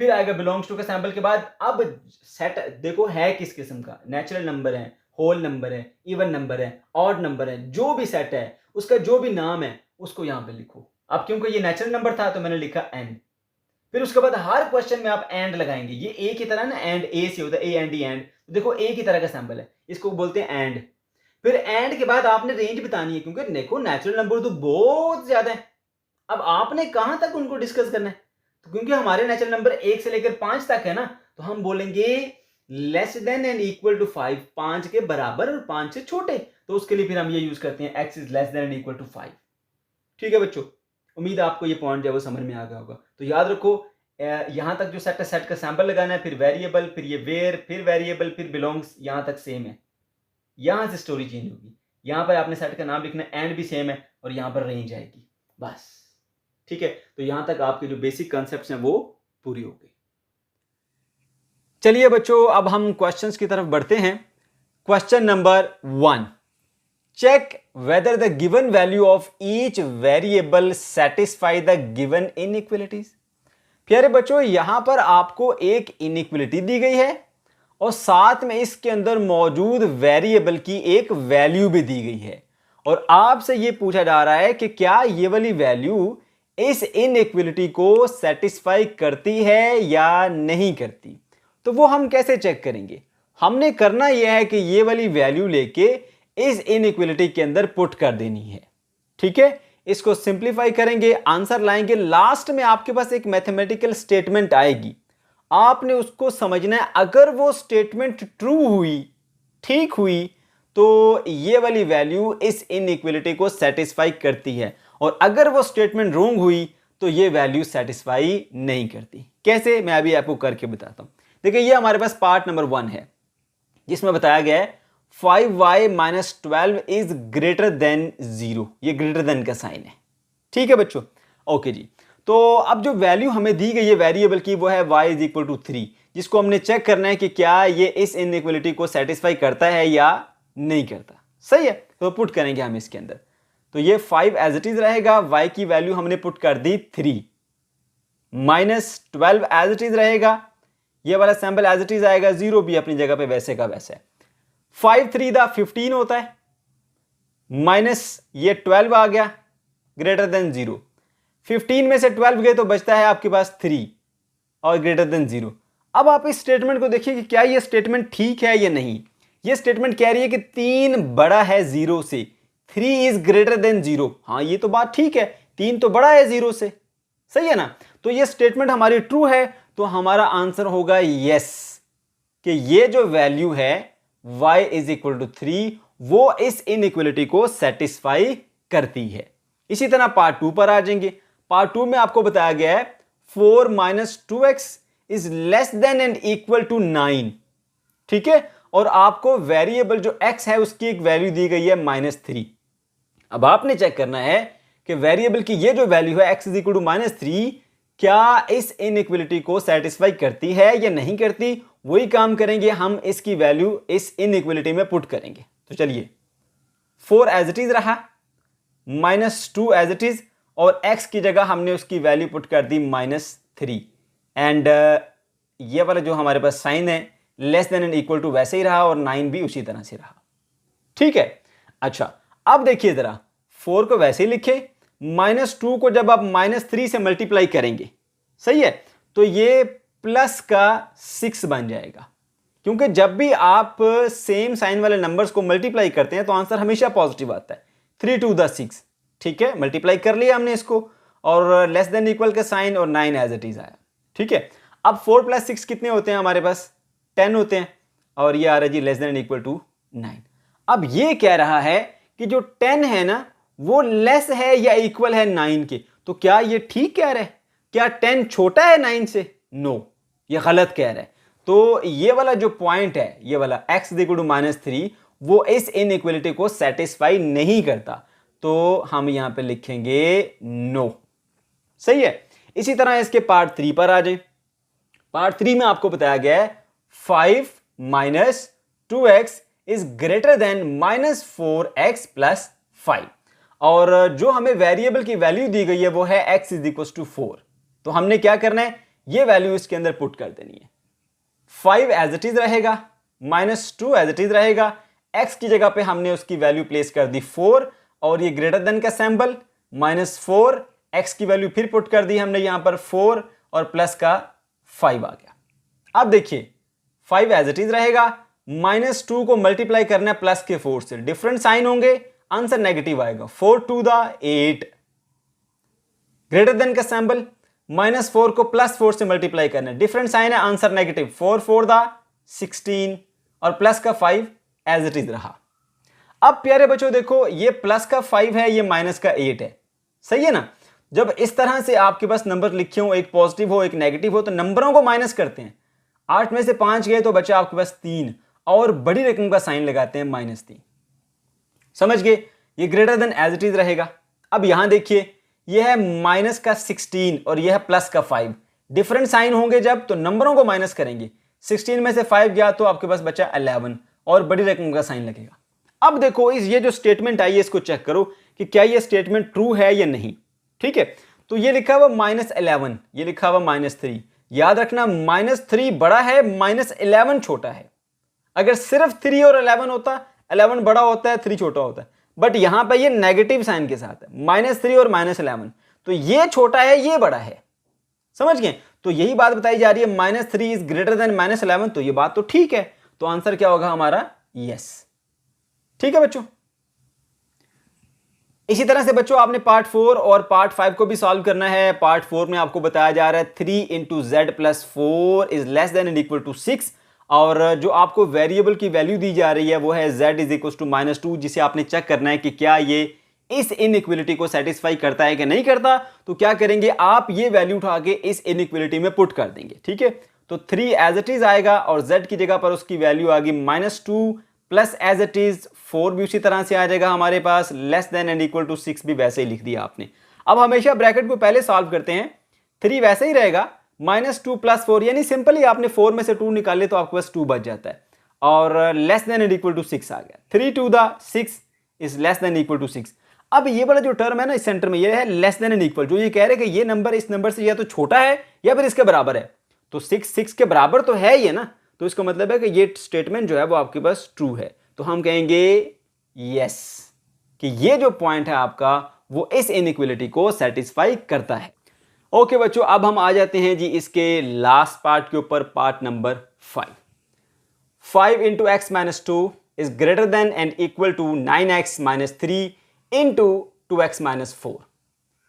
फिर आएगा बिलोंग्स टू के सैंपल के बाद। अब सेट देखो है किस किस्म का, नेचुरल नंबर है, होल नंबर है, इवन नंबर है, ऑड नंबर है, जो भी सेट है उसका जो भी नाम है उसको यहां पे लिखो। अब क्योंकि ये नेचुरल नंबर था तो मैंने लिखा एन। फिर उसके बाद हर क्वेश्चन में आप एंड लगाएंगे, ये ए की तरह ना, एंड ए से होता है, ए एंड ई एंड, देखो ए की तरह का सैंपल है, इसको बोलते हैं एंड। फिर एंड के बाद आपने रेंज बतानी है, क्योंकि देखो नेचुरल नंबर तो बहुत ज्यादा है, अब आपने कहां तक उनको डिस्कस करना है। तो क्योंकि हमारे नेचुरल नंबर 1 से लेकर 5 तक है ना, तो हम बोलेंगे less than and equal to 5, 5 के बराबर और 5 से छोटे, तो उसके लिए फिर हम ये यूज करते हैं x is less than and equal to 5, ठीक है बच्चों। उम्मीद है आपको ये पॉइंट जो है वो समझ में आ गया होगा। तो याद रखो, यहां तक जो सेट का सैंपल लगाना है, फिर वेरिएबल, फिर ये वेयर, फिर वेरिएबल, फिर बिलोंग्स, यहां तक सेम है। यहां से स्टोरी चेंज होगी, यहां पर आपने सेट का नाम लिखना है, एंड भी सेम है, और यहां पर रेंज आएगी, बस, ठीक है। तो यहां तक आपके जो बेसिक कॉन्सेप्ट्स हैं वो पूरी हो गई। चलिए बच्चों, अब हम क्वेश्चंस की तरफ बढ़ते हैं। Question number 1, check whether the given value of each variable satisfy the given inequalities. प्यारे बच्चों, यहां पर आपको एक इनइक्वालिटी दी गई है और साथ में इसके अंदर मौजूद वेरिएबल की एक वैल्यू भी दी गई है, और आपसे यह पूछा जा रहा है कि क्या ये वाली वैल्यू इस इनइक्वालिटी को सेटिस्फाई करती है या नहीं करती। तो वो हम कैसे चेक करेंगे? हमने करना यह है कि ये वाली वैल्यू लेके इस इनइक्वलिटी के अंदर पुट कर देनी है। ठीक है, इसको सिंप्लीफाई करेंगे, आंसर लाएंगे, लास्ट में आपके पास एक मैथमेटिकल स्टेटमेंट आएगी, आपने उसको समझना है। अगर वो स्टेटमेंट ट्रू हुई, ठीक हुई, तो ये वाली वैल्यू इस इनइक्वलिटी को सेटिस्फाई करती है, और अगर वो स्टेटमेंट रॉन्ग हुई तो ये वैल्यू सेटिस्फाई नहीं करती। कैसे, मैं अभी आपको करके बताता हूं। देखिए, ये हमारे पास पार्ट नंबर 1 है जिसमें बताया गया है 5y minus 12 is greater than 0। ये ग्रेटर देन का साइन है। ठीक है बच्चों, ओके जी। तो अब जो वैल्यू हमें दी गई है वेरिएबल की वो है y इज इक्वल टू 3, जिसको हमने चेक करना है कि क्या ये इस इनइक्वलिटी को सेटिस्फाई करता है या नहीं करता। सही है, तो पुट करेंगे हम इसके अंदर। तो ये 5 एज इट इज रहेगा, y की वैल्यू हमने पुट कर दी 3, माइनस 12 एज इट इज रहेगा, ये वाला सैंपल एज इट इज आएगा, 0 भी अपनी जगह पे वैसे का वैसे है। 5 3 दा 15 होता है, माइनस ये 12 आ गया ग्रेटर देन 0। 15 में से 12 गए तो बचता है आपके पास 3 और ग्रेटर देन 0। अब आप इस स्टेटमेंट को देखिए कि क्या ये स्टेटमेंट ठीक है या नहीं। ये स्टेटमेंट कह रही है कि 3 बड़ा है 0 से, 3 इज ग्रेटर देन 0। हाँ, ये तो बात ठीक है, 3 तो बड़ा है 0 से, सही है ना। तो ये स्टेटमेंट हमारी ट्रू है, तो हमारा आंसर होगा यस, कि ये जो वैल्यू है y इज इक्वल टू 3 वो इस इनइक्वलिटी को सेटिस्फाई करती है। इसी तरह पार्ट 2 पर आ जाएंगे। पार्ट 2 में आपको बताया गया है 4 minus 2x is less than and equal to 9। ठीक है, और आपको वेरिएबल जो x है उसकी एक वैल्यू दी गई है -3। अब आपने चेक करना है कि वेरिएबल की ये जो वैल्यू है x इज इक्वल टू -3 क्या इस इनइक्वलिटी को सेटिस्फाई करती है या नहीं करती। वही काम करेंगे हम, इसकी वैल्यू इस इनइक्वलिटी में पुट करेंगे। तो चलिए, 4 एज इट इज रहा, -2 एज इट इज, और x की जगह हमने उसकी वैल्यू पुट कर दी -3, एंड ये वाला जो हमारे पास साइन है less than and equal to वैसे ही रहा, और 9 भी उसी तरह से रहा। ठीक है, अच्छा अब देखिए जरा, 4 को वैसे ही लिखे, -2 को जब आप -3 से मल्टीप्लाई करेंगे, सही है, तो ये प्लस का 6 बन जाएगा, क्योंकि जब भी आप सेम साइन वाले नंबर्स को मल्टीप्लाई करते हैं तो आंसर हमेशा पॉजिटिव आता है। 3 टू द 6, ठीक है, मल्टीप्लाई कर लिया हमने इसको, और लेस देन इक्वल का साइन, और 9 एज इट इज आया। ठीक है, अब 4 + 6 कितने होते हैं हमारे पास, 10 होते हैं, और ये आ रहा है जी लेस देन इक्वल टू 9। अब ये कह रहा है कि जो 10 है ना वो लेस है या इक्वल है 9 के। तो क्या ये ठीक कह रहा है, क्या 10 छोटा है 9 से? नो, ये गलत कह रहा है। तो ये वाला जो पॉइंट है, ये वाला x इक्वल टू -3, वो इस इनइक्वलिटी को सेटिस्फाई नहीं करता, तो हम यहां पे लिखेंगे नो। सही है, इसी तरह इसके पार्ट 3 पर आ जाए। पार्ट 3 में आपको बताया गया है 5 minus 2x is greater then -4x + 5, और जो हमें वेरिएबल की वैल्यू दी गई है वो है x इज इक्वल टू 4। तो हमने क्या करना है, ये वैल्यू इसके अंदर पुट कर देनी है। 5 एज इट इज रहेगा, -2 एज इट इज रहेगा, x की जगह पे हमने उसकी वैल्यू प्लेस कर दी 4, और ये ग्रेटर देन का सिंबल -4, x की वैल्यू फिर पुट कर दी हमने यहां पर 4, और प्लस का 5 आ गया। अब देखिए 5 एज इट इज रहेगा, -2 को मल्टीप्लाई करना है प्लस के 4 से, डिफरेंट साइन होंगे, आंसर नेगेटिव आएगा। 4 टू द 8, ग्रेटर देन का सिंबल, -4 को +4 से मल्टीप्लाई करना है, डिफरेंट साइन है, आंसर नेगेटिव। 4 4 द 16, और प्लस का 5 एज इट इज रहा। अब प्यारे बच्चों देखो, ये प्लस का 5 है, ये माइनस का 8 है, सही है ना। जब इस तरह से आपके पास नंबर लिखे हो, एक पॉजिटिव हो एक नेगेटिव हो, तो नंबरों को माइनस करते हैं। 8 में से 5 गए तो बचा आपके पास 3, और बड़ी रकम का साइन लगाते हैं -3। समझ गए, ये greater than as it is रहेगा। अब यहां देखिए, ये है -16 और ये है +5, डिफरेंट साइन होंगे जब, तो नंबरों को माइनस करेंगे। 16 में से 5 गया तो आपके पास बचा 11, और बड़ी रकम का साइन लगेगा। अब देखो, ये जो स्टेटमेंट आई है इसको चेक करो कि क्या ये स्टेटमेंट ट्रू है या नहीं। ठीक है, तो ये लिखा हुआ -11, ये लिखा हुआ -3। याद रखना, -3 बड़ा है, -11 छोटा है। अगर सिर्फ 3 और 11 होता, 11 बड़ा होता है, 3 छोटा होता है, बट यहां पर ये नेगेटिव साइन के साथ है, -3 और -11, तो ये छोटा है, ये बड़ा है। समझ गए, तो यही बात बताई जा रही है, -3 इज ग्रेटर देन -11, तो ये बात तो ठीक है। तो आंसर क्या होगा हमारा? यस। ठीक है बच्चों। इसी तरह से बच्चों आपने पार्ट 4 और पार्ट 5 को भी सॉल्व करना है। पार्ट 4 में आपको बताया जा रहा है 3 into z plus 4 is less than and equal to 6, और जो आपको वेरिएबल की वैल्यू दी जा रही है वो है z इज इक्वल टू -2, जिसे आपने चेक करना है कि क्या ये इस इनइक्वलिटी को सेटिस्फाई करता है कि नहीं करता। तो क्या करेंगे, आप ये वैल्यू उठा के इस इनइक्वलिटी में पुट कर देंगे। ठीक है, तो 3 एज इट इज आएगा और z की जगह पर उसकी वैल्यू आ गई -2 प्लस एज इट इज 4 भी उसी तरह से आ जाएगा हमारे पास, less than and equal to 6 भी वैसे ही लिख दिया आपने। अब हमेशा ब्रैकेट को पहले सॉल्व करते हैं, 3 वैसे ही रहेगा, -2 प्लस 4, यानी सिंपली आपने 4 में से 2 निकाले तो आपके पास 2 बच जाता है, और less than and equal to 6 आ गया। 3 two the 6 is less than equal to 6। अब ये वाला जो टर्म है ना इस सेंटर में, ये है लेस देन एंड इक्वल, जो ये कह रहे हैं कि ये नंबर इस नंबर से या तो छोटा है या फिर इसके बराबर है। तो 6 के बराबर तो है ये ना, तो इसका मतलब है कि ये स्टेटमेंट जो है वो आपके पास ट्रू है। तो हम कहेंगे यस कि ये जो पॉइंट है आपका वो इस इनइक्वलिटी को सेटिस्फाई करता है। ओके बच्चों, अब हम आ जाते हैं जी इसके लास्ट पार्ट के ऊपर, part number 5। 5 into x minus 2 is greater than and equal to 9x minus 3 into 2x minus 4।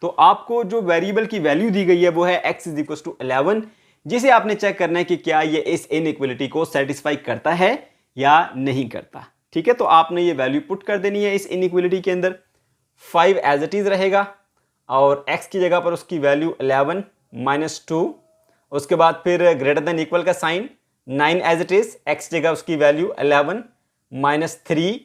तो आपको जो वेरिएबल की वैल्यू दी गई है वो है x इज इक्वल टू 11, जिसे आपने चेक करना है कि क्या ये इस इनइक्वलिटी को सेटिस्फाई करता है या नहीं करता। ठीक है, तो आपने ये वैल्यू पुट कर देनी है इस इनइक्वलिटी के अंदर। 5 एज इट इज रहेगा और x की जगह पर उसकी वैल्यू 11 माइनस 2, उसके बाद फिर ग्रेटर देन इक्वल का sign, 9 as it is, x जगह उसकी value 11 minus 3,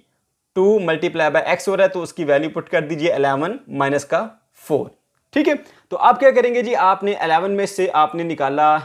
2 multiply by x हो रहा है तो उसकी वैल्यू पुट कर दीजिए 11 माइनस का 4। ठीक है, तो आप क्या करेंगे जी, आपने 11 में से आपने निकाला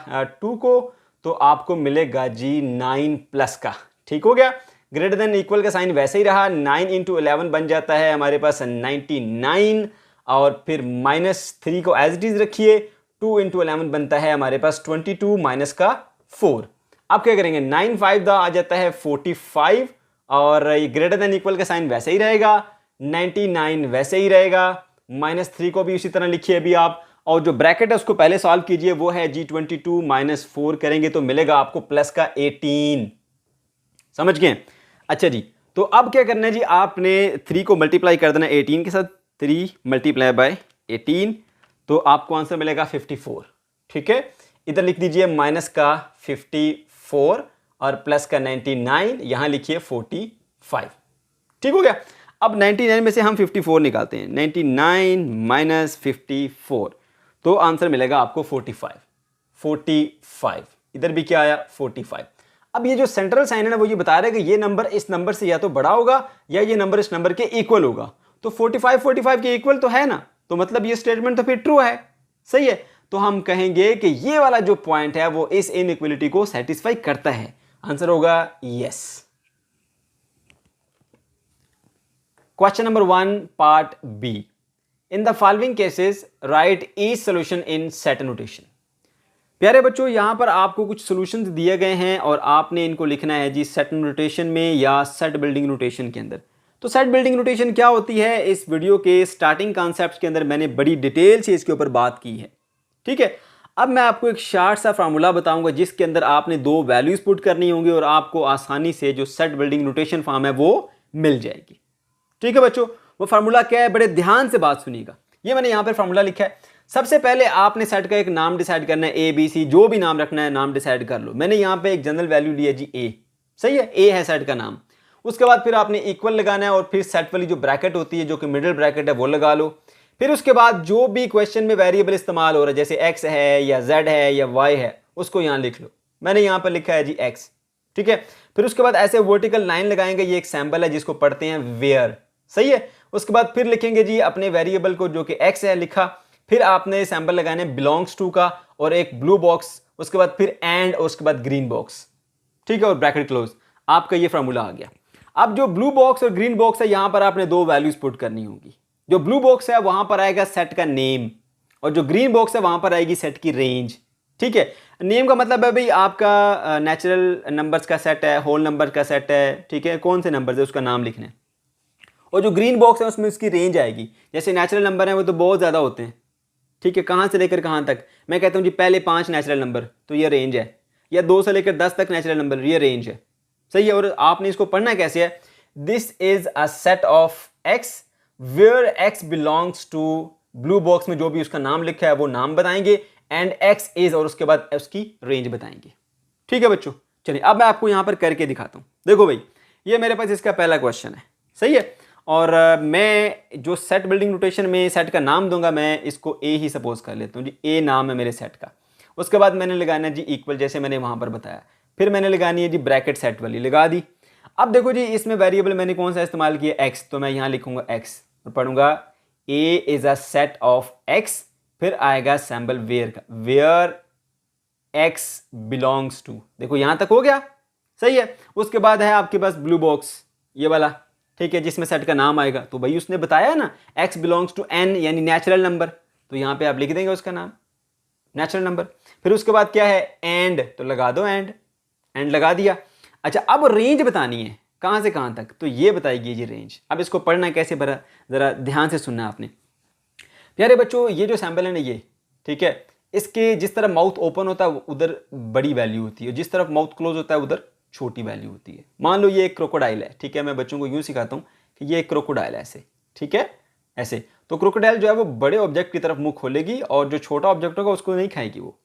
2 को, तो आपको मिलेगा जी 9 प्लस का। ठीक हो गया, ग्रेटर देन इक्वल का साइन वैसे ही रहा, 9 इंटू 11 बन जाता है हमारे पास 99, और फिर -3 को एज इट इज रखिए, 2 इंटू 11 बनता है हमारे पास 22 माइनस का 4। अब क्या करेंगे, 9 5 दा आ जाता है 45, और ये ग्रेटर देन इक्वल का साइन वैसे ही रहेगा, 99 वैसे ही रहेगा, -3 को भी उसी तरह लिखिए अभी आप, और जो ब्रैकेट है उसको पहले सॉल्व कीजिए, वो है जी 22 माइनस 4 करेंगे तो मिलेगा आपको प्लस का 18। समझ गए? अच्छा जी, तो अब क्या करना है जी, आपने 3 को मल्टीप्लाई कर देना 18 के साथ, 3 मल्टीप्लाई बाय 18, तो आपको आंसर मिलेगा 54। ठीक है, इधर लिख दीजिए माइनस का 54 और प्लस का 99, यहां लिखिए 45। ठीक हो गया, अब 99 में से हम 54 निकालते हैं, 99 माइनस 54, तो आंसर मिलेगा आपको 45। इधर भी क्या आया, 45। अब ये जो सेंट्रल साइन है ना वो ये बता रहा है कि ये नंबर इस नंबर से या तो बड़ा होगा या ये नंबर इस नंबर के इक्वल होगा। तो 45 के इक्वल तो है ना, तो मतलब ये स्टेटमेंट तो फिर ट्रू है। सही है, तो हम कहेंगे कि ये वाला जो पॉइंट है वो इस इनइक्वलिटी को सेटिस्फाई करता है। आंसर होगा yes. Question number 1 part B, in the following cases write each solution in set notation. प्यारे बच्चों, यहां पर आपको कुछ सॉल्यूशंस दिए गए हैं और आपने इनको लिखना है जी सेट नोटेशन में या सेट बिल्डिंग नोटेशन के अंदर। तो सेट बिल्डिंग नोटेशन क्या होती है, इस वीडियो के स्टार्टिंग कॉन्सेप्ट्स के अंदर मैंने बड़ी डिटेल से इसके ऊपर बात की है। ठीक है, अब मैं आपको एक शार्ट सा फार्मूला बताऊंगा जिसके अंदर आपने 2 वैल्यूज पुट करनी होंगी और आपको आसानी से जो सेट बिल्डिंग नोटेशन फॉर्म है वो मिल जाएगी। ठीक है बच्चों, वो फार्मूला क्या है, बड़े ध्यान से बात सुनिएगा। ये मैंने यहाँ पर फार्मूला लिखा है। सबसे पहले आपने सेट का एक नाम डिसाइड करना है, ABC, जो भी नाम रखना है नाम डिसाइड कर लो। मैंने यहाँ पे एक जनरल वैल्यू ली है जी A। सही है, A है सेट का नाम। उसके बाद फिर आपने इक्वल लगाना है और फिर सेट वाली जो ब्रैकेट होती है जो कि मिडिल ब्रैकेट है वो लगा लो। फिर उसके बाद जो भी क्वेश्चन में वेरिएबल इस्तेमाल हो रहा है, जैसे x है या z है या y है, उसको यहाँ लिख लो। मैंने यहाँ पर लिखा है जी x। ठीक है, फिर उसके बाद ऐसे वर्टिकल लाइन लगाएंगे, ये एक सैम्पल है जिसको पढ़ते हैं वेयर। सही है, उसके बाद फिर लिखेंगे जी अपने वेरिएबल को जो कि x है लिखा, फिर आपने सैंपल लगाने बिलोंग्स टू का और एक ब्लू बॉक्स, उसके बाद फिर एंड और उसके बाद ग्रीन बॉक्स। ठीक है, और ब्रैकेट क्लोज। आपका ये फार्मूला आ गया। अब जो ब्लू बॉक्स और ग्रीन बॉक्स है यहां पर आपने 2 वैल्यूज पुट करनी होगी। जो ब्लू बॉक्स है वहां पर आएगा सेट का नेम और जो ग्रीन बॉक्स है वहां पर आएगी सेट की रेंज। ठीक है, नेम का मतलब है भाई आपका नेचुरल नंबर्स का सेट है, होल नंबर का सेट है। ठीक है, कौन से नंबर है उसका नाम लिखना है। और जो ग्रीन बॉक्स है उसमें उसकी रेंज आएगी। जैसे नेचुरल नंबर है वो तो बहुत ज़्यादा होते हैं। ठीक है, कहाँ से लेकर कहाँ तक, मैं कहता हूँ जी पहले 5 नेचुरल नंबर तो ये रेंज है, या 2 से लेकर 10 तक नेचुरल नंबर, ये रेंज है। सही है। और आपने इसको पढ़ना कैसे है, this is a set of x where x belongs to, blue box में जो भी उसका नाम लिखा है वो नाम बताएंगे, एंड एक्स इज, और उसके बाद उसकी रेंज बताएंगे। ठीक है बच्चों, चलिए अब मैं आपको यहां पर करके दिखाता हूं। देखो भाई, ये मेरे पास इसका पहला क्वेश्चन है, सही है। और मैं जो सेट बिल्डिंग नोटेशन में सेट का नाम दूंगा, मैं इसको ए ही सपोज कर लेता हूँ जी, ए नाम है मेरे सेट का। उसके बाद मैंने लगाना है जी इक्वल, जैसे मैंने वहां पर बताया। फिर मैंने लगानी है जी ब्रैकेट सेट वाली, लगा दी। अब देखो जी, इसमें वेरिएबल मैंने कौन सा इस्तेमाल किया, एक्स, तो मैं यहां लिखूंगा एक्स और पढ़ूंगा A is a set of x, फिर आएगा सैम्बल वेयर का, वेयर एक्स बिलोंग्स टू। देखो यहां तक हो गया, सही है। उसके बाद है आपके पास ब्लू बॉक्स, ये वाला, ठीक है, जिसमें सेट का नाम आएगा। तो भाई उसने बताया ना एक्स बिलोंग्स टू एन, यानी नेचुरल नंबर, तो यहां पे आप लिख देंगे उसका नाम नेचुरल नंबर। फिर उसके बाद क्या है, एंड, तो लगा दो एंड, एंड लगा दिया। अच्छा, अब रेंज बतानी है कहां से कहां तक, तो ये बताएगी जी रेंज। अब इसको पढ़ना कैसे, जरा ध्यान से सुनना आपने। प्यारे बच्चों, ये जो सैंपल है ना ये, ठीक है, इसके जिस तरह माउथ ओपन होता है उधर बड़ी वैल्यू होती है, जिस तरफ माउथ क्लोज होता है उधर छोटी वैल्यू होती है। मान लो ये एक क्रोकोडाइल है, ठीक है, मैं बच्चों को यूं सिखाता हूं कि ये एक क्रोकोडाइल है ऐसे, ठीक है, ऐसे। तो क्रोकोडाइल जो है वो बड़े ऑब्जेक्ट की तरफ मुंह खोलेगी और जो छोटा ऑब्जेक्ट होगा उसको नहीं खाएगी, वो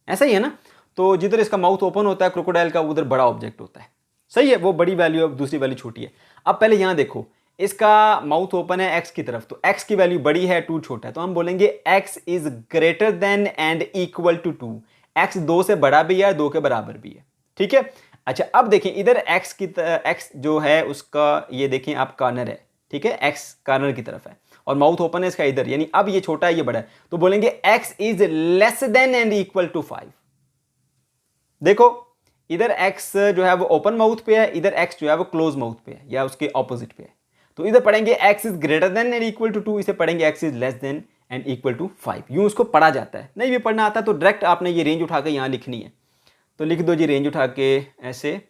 ऐसा ही है ना। तो जिधर इसका माउथ ओपन होता है क्रोकोडाइल का, उधर बड़ा ऑब्जेक्ट होता है, सही है, वो बड़ी वैल्यू है, दूसरी वैल्यू छोटी है। अब पहले यहां देखो, इसका माउथ ओपन है एक्स की तरफ, तो एक्स की वैल्यू बड़ी है, 2 छोटा है, तो हम बोलेंगे x is greater than and equal to 2। X 2 से बड़ा भी है, 2 के बराबर भी है, ठीक है। अच्छा, अब देखिए इधर एक्स जो है उसका, ये देखें आप, कॉर्नर है, ठीक है, एक्स कॉर्नर की तरफ है और माउथ ओपन है इसका इधर, यानी अब ये छोटा है ये बड़ा है, तो बोलेंगे x is less than and equal to 5। देखो इधर एक्स जो है वो ओपन माउथ पे है, इधर एक्स जो है वो क्लोज माउथ पे है या उसके ऑपोजिट पे है। तो इधर पढ़ेंगे x is greater than and equal to 2, इसे पढ़ेंगे x is less than and equal to 5। यूं उसको पढ़ा जाता है। नहीं भी पढ़ना आता तो डायरेक्ट आपने ये रेंज उठा के यहां लिखनी है, तो लिख दो जी रेंज उठा के ऐसे,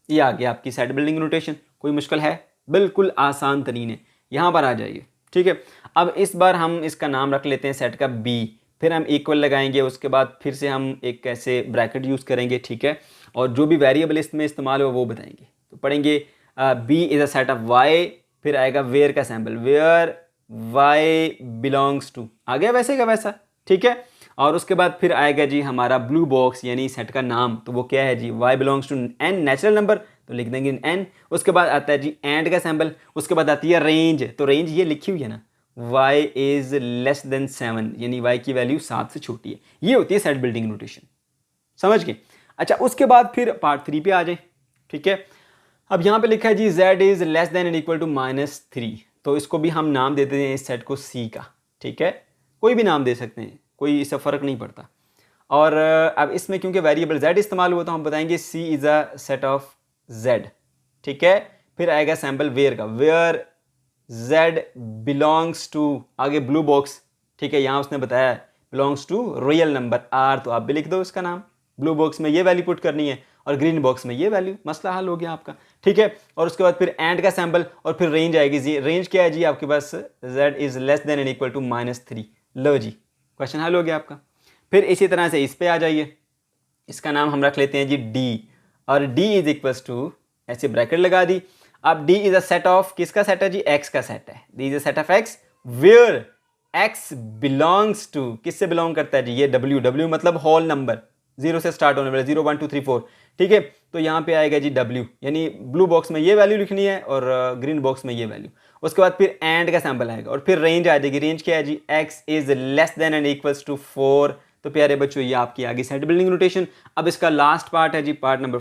ये आ गया आपकी सेट बिल्डिंग नोटेशन। कोई मुश्किल है, बिल्कुल आसान तरीन है, यहां पर आ जाइए, ठीक है। अब इस बार हम इसका नाम रख लेते हैं सेट का बी, फिर हम इक्वल लगाएंगे, उसके बाद फिर से हम एक ऐसे ब्रैकेट यूज़ करेंगे, ठीक है, और जो भी वेरिएबल इसमें इस्तेमाल हो वो बताएंगे। तो पढ़ेंगे B is a set of y, फिर आएगा वेयर का symbol, where y belongs to, आ गया वैसे का वैसा, ठीक है। और उसके बाद फिर आएगा जी हमारा ब्लू बॉक्स, यानी सेट का नाम, तो वो क्या है जी, y belongs to N natural number, तो लिख देंगे एन। उसके बाद आता है जी एंड का सैम्पल, उसके बाद आती है रेंज, तो रेंज ये लिखी हुई है ना, y इज लेस देन 7, यानी y की वैल्यू 7 से छोटी है। ये होती है सेट बिल्डिंग नोटेशन, समझ गए। अच्छा, उसके बाद फिर पार्ट 3 पे आ जाए, ठीक है। अब यहाँ पे लिखा है जी z is less than and equal to -3, तो इसको भी हम नाम देते हैं इस सेट को c का, ठीक है, कोई भी नाम दे सकते हैं, कोई इससे फ़र्क नहीं पड़ता। और अब इसमें क्योंकि वेरिएबल z इस्तेमाल हुआ तो हम बताएंगे c is a set of z, ठीक है। फिर आएगा सैम्पल वेयर का, वेयर z बिलोंग्स टू, आगे ब्लू बॉक्स, ठीक है, यहाँ उसने बताया belongs to real number r, तो आप भी लिख दो उसका नाम, ब्लू बॉक्स में ये वैल्यू पुट करनी है और ग्रीन बॉक्स में ये वैल्यू, मसला हल हो गया आपका, ठीक है। और उसके बाद फिर एंड का सैम्पल और फिर रेंज आएगी जी। रेंज क्या है जी आपके पास, z is less than and equal to -3। लो जी, क्वेश्चन हल हो गया आपका। फिर इसी तरह से इस पे आ जाइए, इसका नाम हम रख लेते हैं जी d, और d इज इक्वल्स टू, ऐसे ब्रैकेट लगा दी। अब d is a set of, किसका सेट है जी, x का सेट है, d is a set of x where x belongs to, किससे बिलोंग करता है जी, ये w मतलब होल नंबर, 0 से स्टार्ट होने वाले, 0 1 2 3 4, ठीक है। तो यहाँ पे आएगा जी w, यानी ब्लू बॉक्स में ये वैल्यू लिखनी है और ग्रीन बॉक्स में ये वैल्यू। उसके बाद फिर एंड का सैम्पल आएगा और फिर रेंज आ जाएगी। रेंज क्या है जी, x is less than and equals to 4। तो प्यारे बच्चों, ये आपकी आगे सेट बिल्डिंग नोटेशन। अब इसका लास्ट पार्ट है जी, पार्ट नंबर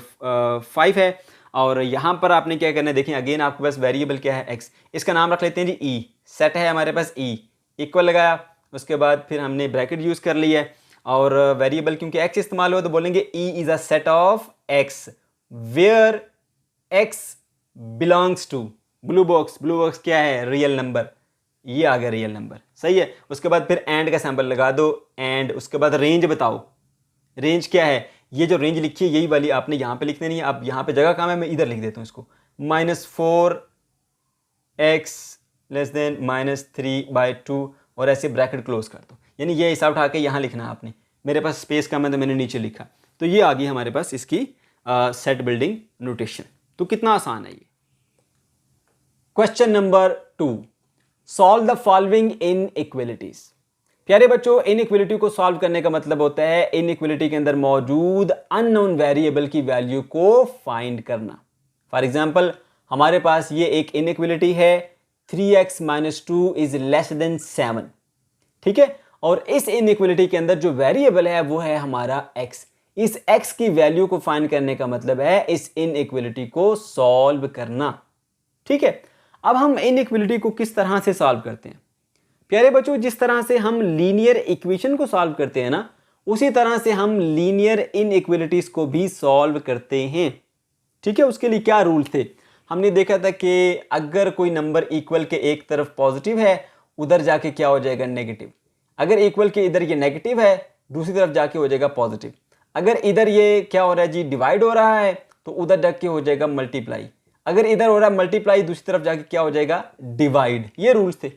5 है, और यहाँ पर आपने क्या करना है, देखें अगेन आपके पास वेरिएबल क्या है, x, इसका नाम रख लेते हैं जी e, सेट है हमारे पास e, इक्वल लगाया, उसके बाद फिर हमने ब्रैकेट यूज़ कर लिया है, और वेरिएबल क्योंकि x इस्तेमाल हुआ तो बोलेंगे e is a set of x where x belongs to, blue box क्या है, रियल नंबर, ये आ गया रियल नंबर, सही है। उसके बाद फिर एंड का सैंपल लगा दो, एंड उसके बाद रेंज बताओ, रेंज क्या है, ये जो रेंज लिखी है यही वाली आपने यहाँ पे लिख देनी है। अब यहाँ पे जगह कहाँ है, मैं इधर लिख देता हूँ इसको, -4x लेस देन -3/2, और ऐसे ब्रैकेट क्लोज कर दो, यानी ये हिसाब उठा के यहाँ लिखना है आपने। मेरे पास स्पेस कम है तो मैंने नीचे लिखा। तो ये आ गई हमारे पास इसकी सेट बिल्डिंग नोटेशन। तो कितना आसान है ये। Question number 2, solve the following inequalities. प्यारे बच्चों, इनइक्वालिटी को सॉल्व करने का मतलब होता है इनइक्वालिटी के अंदर मौजूद अननोन वेरिएबल की वैल्यू को फाइंड करना। फॉर एग्जांपल, हमारे पास ये एक इनइक्वालिटी है 3x - 2 इज लेस देन 7, ठीक है। और इस इनइक्वालिटी के अंदर जो वेरिएबल है वो है हमारा x। इस x की वैल्यू को फाइंड करने का मतलब है इस इनइक्वालिटी को सॉल्व करना, ठीक है। अब हम इनइक्वालिटी को किस तरह से सॉल्व करते हैं प्यारे बच्चों, जिस तरह से हम लीनियर इक्वेशन को सॉल्व करते हैं ना, उसी तरह से हम लीनियर इनइक्वालिटीज को भी सॉल्व करते हैं, ठीक है। उसके लिए क्या रूल थे, हमने देखा था कि अगर कोई नंबर इक्वल के एक तरफ पॉजिटिव है, उधर जाके क्या हो जाएगा नेगेटिव। अगर इक्वल के इधर ये नेगेटिव है, दूसरी तरफ जाके हो जाएगा पॉजिटिव। अगर इधर ये क्या हो रहा है जी, डिवाइड हो रहा है, तो उधर जाके हो जाएगा मल्टीप्लाई। अगर इधर हो रहा है मल्टीप्लाई, दूसरी तरफ जाके क्या हो जाएगा डिवाइड। ये रूल्स थे।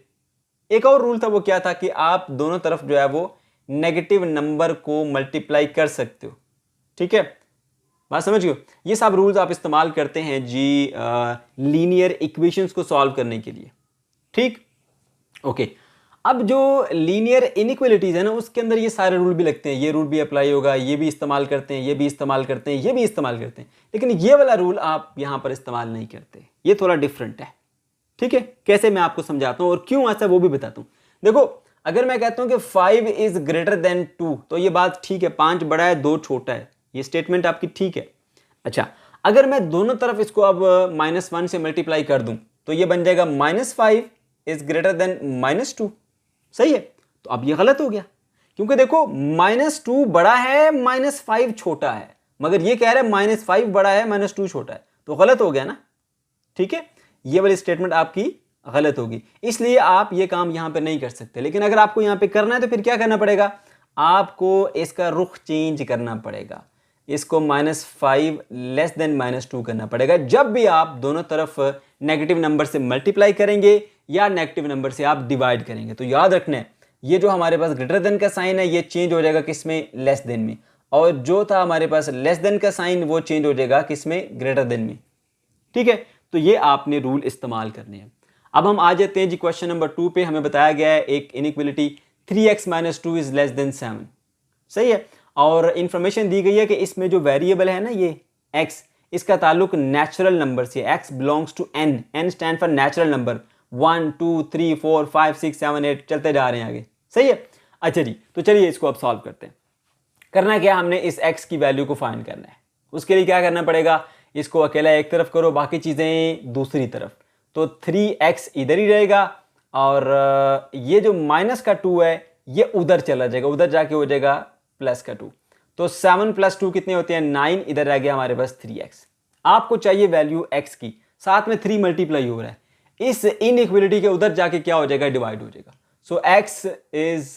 एक और रूल था, वो क्या था कि आप दोनों तरफ जो है वो नेगेटिव नंबर को मल्टीप्लाई कर सकते हो, ठीक है। बात समझ गए। ये सब रूल्स आप इस्तेमाल करते हैं जी लीनियर इक्वेशंस को सॉल्व करने के लिए, ठीक, ओके। अब जो लीनियर इनइक्वालिटीज है ना, उसके अंदर ये सारे रूल भी लगते हैं। ये रूल भी अप्लाई होगा, ये भी इस्तेमाल करते हैं, ये भी इस्तेमाल करते हैं, ये भी इस्तेमाल करते हैं, लेकिन ये वाला रूल आप यहां पर इस्तेमाल नहीं करते। ये थोड़ा डिफरेंट है, ठीक है। कैसे, मैं आपको समझाता हूं और क्यों ऐसा वो भी बताता हूं। देखो, अगर मैं कहता हूं कि 5 इज ग्रेटर देन 2, तो ये बात ठीक है, 5 बड़ा है 2 छोटा है, ये स्टेटमेंट आपकी ठीक है। अच्छा, अगर मैं दोनों तरफ इसको अब -1 से मल्टीप्लाई कर दूं, तो ये बन जाएगा -5 इज ग्रेटर देन -2, सही है। तो अब ये गलत हो गया, क्योंकि देखो -2 बड़ा है, -5 छोटा है, मगर ये कह रहा है -5 बड़ा है, -2 छोटा है, तो गलत हो गया ना, ठीक है। ये वाली स्टेटमेंट आपकी गलत होगी, इसलिए आप ये काम यहां पे नहीं कर सकते। लेकिन अगर आपको यहां पे करना है, तो फिर क्या करना पड़ेगा, आपको इसका रुख चेंज करना पड़ेगा, इसको -5 लेस देन -2 करना पड़ेगा जब भी आप दोनों तरफ नेगेटिव नंबर से मल्टीप्लाई करेंगे या नेगेटिव नंबर से आप डिवाइड करेंगे। तो याद रखना है, ये जो हमारे पास ग्रेटर देन का साइन है, ये चेंज हो जाएगा किसमें, लेस देन में, और जो था हमारे पास लेस देन का साइन, वो चेंज हो जाएगा किसमें, ग्रेटर देन में, ठीक है। तो ये आपने रूल इस्तेमाल करने हैं। अब हम आ जाते हैं जी क्वेश्चन नंबर 2 पे। हमें बताया गया है एक inequality 3x - 2 is less then 7, सही है। और इंफॉर्मेशन दी गई है कि इसमें जो वेरिएबल है ना ये x, इसका ताल्लुक नेचुरल नंबर से, x belongs to n, n stand for natural number, 1 2 3 4 5 6 7 8 चलते जा रहे हैं आगे, सही है। अच्छा जी, तो चलिए इसको अब सॉल्व करते हैं। करना क्या, हमने इस x की वैल्यू को फाइंड करना है। उसके लिए क्या करना पड़ेगा, इसको अकेला एक तरफ करो, बाकी चीज़ें दूसरी तरफ। तो 3x इधर ही रहेगा, और ये जो माइनस का 2 है ये उधर चला जाएगा, उधर जाके हो जाएगा प्लस का 2। तो 7 + 2 कितने होते हैं, 9। इधर रह गया हमारे पास 3x। आपको चाहिए वैल्यू x की, साथ में 3 मल्टीप्लाई हो रहा है, इस इनइक्वालिटी के उधर जाके क्या हो जाएगा, डिवाइड हो जाएगा। सो x इज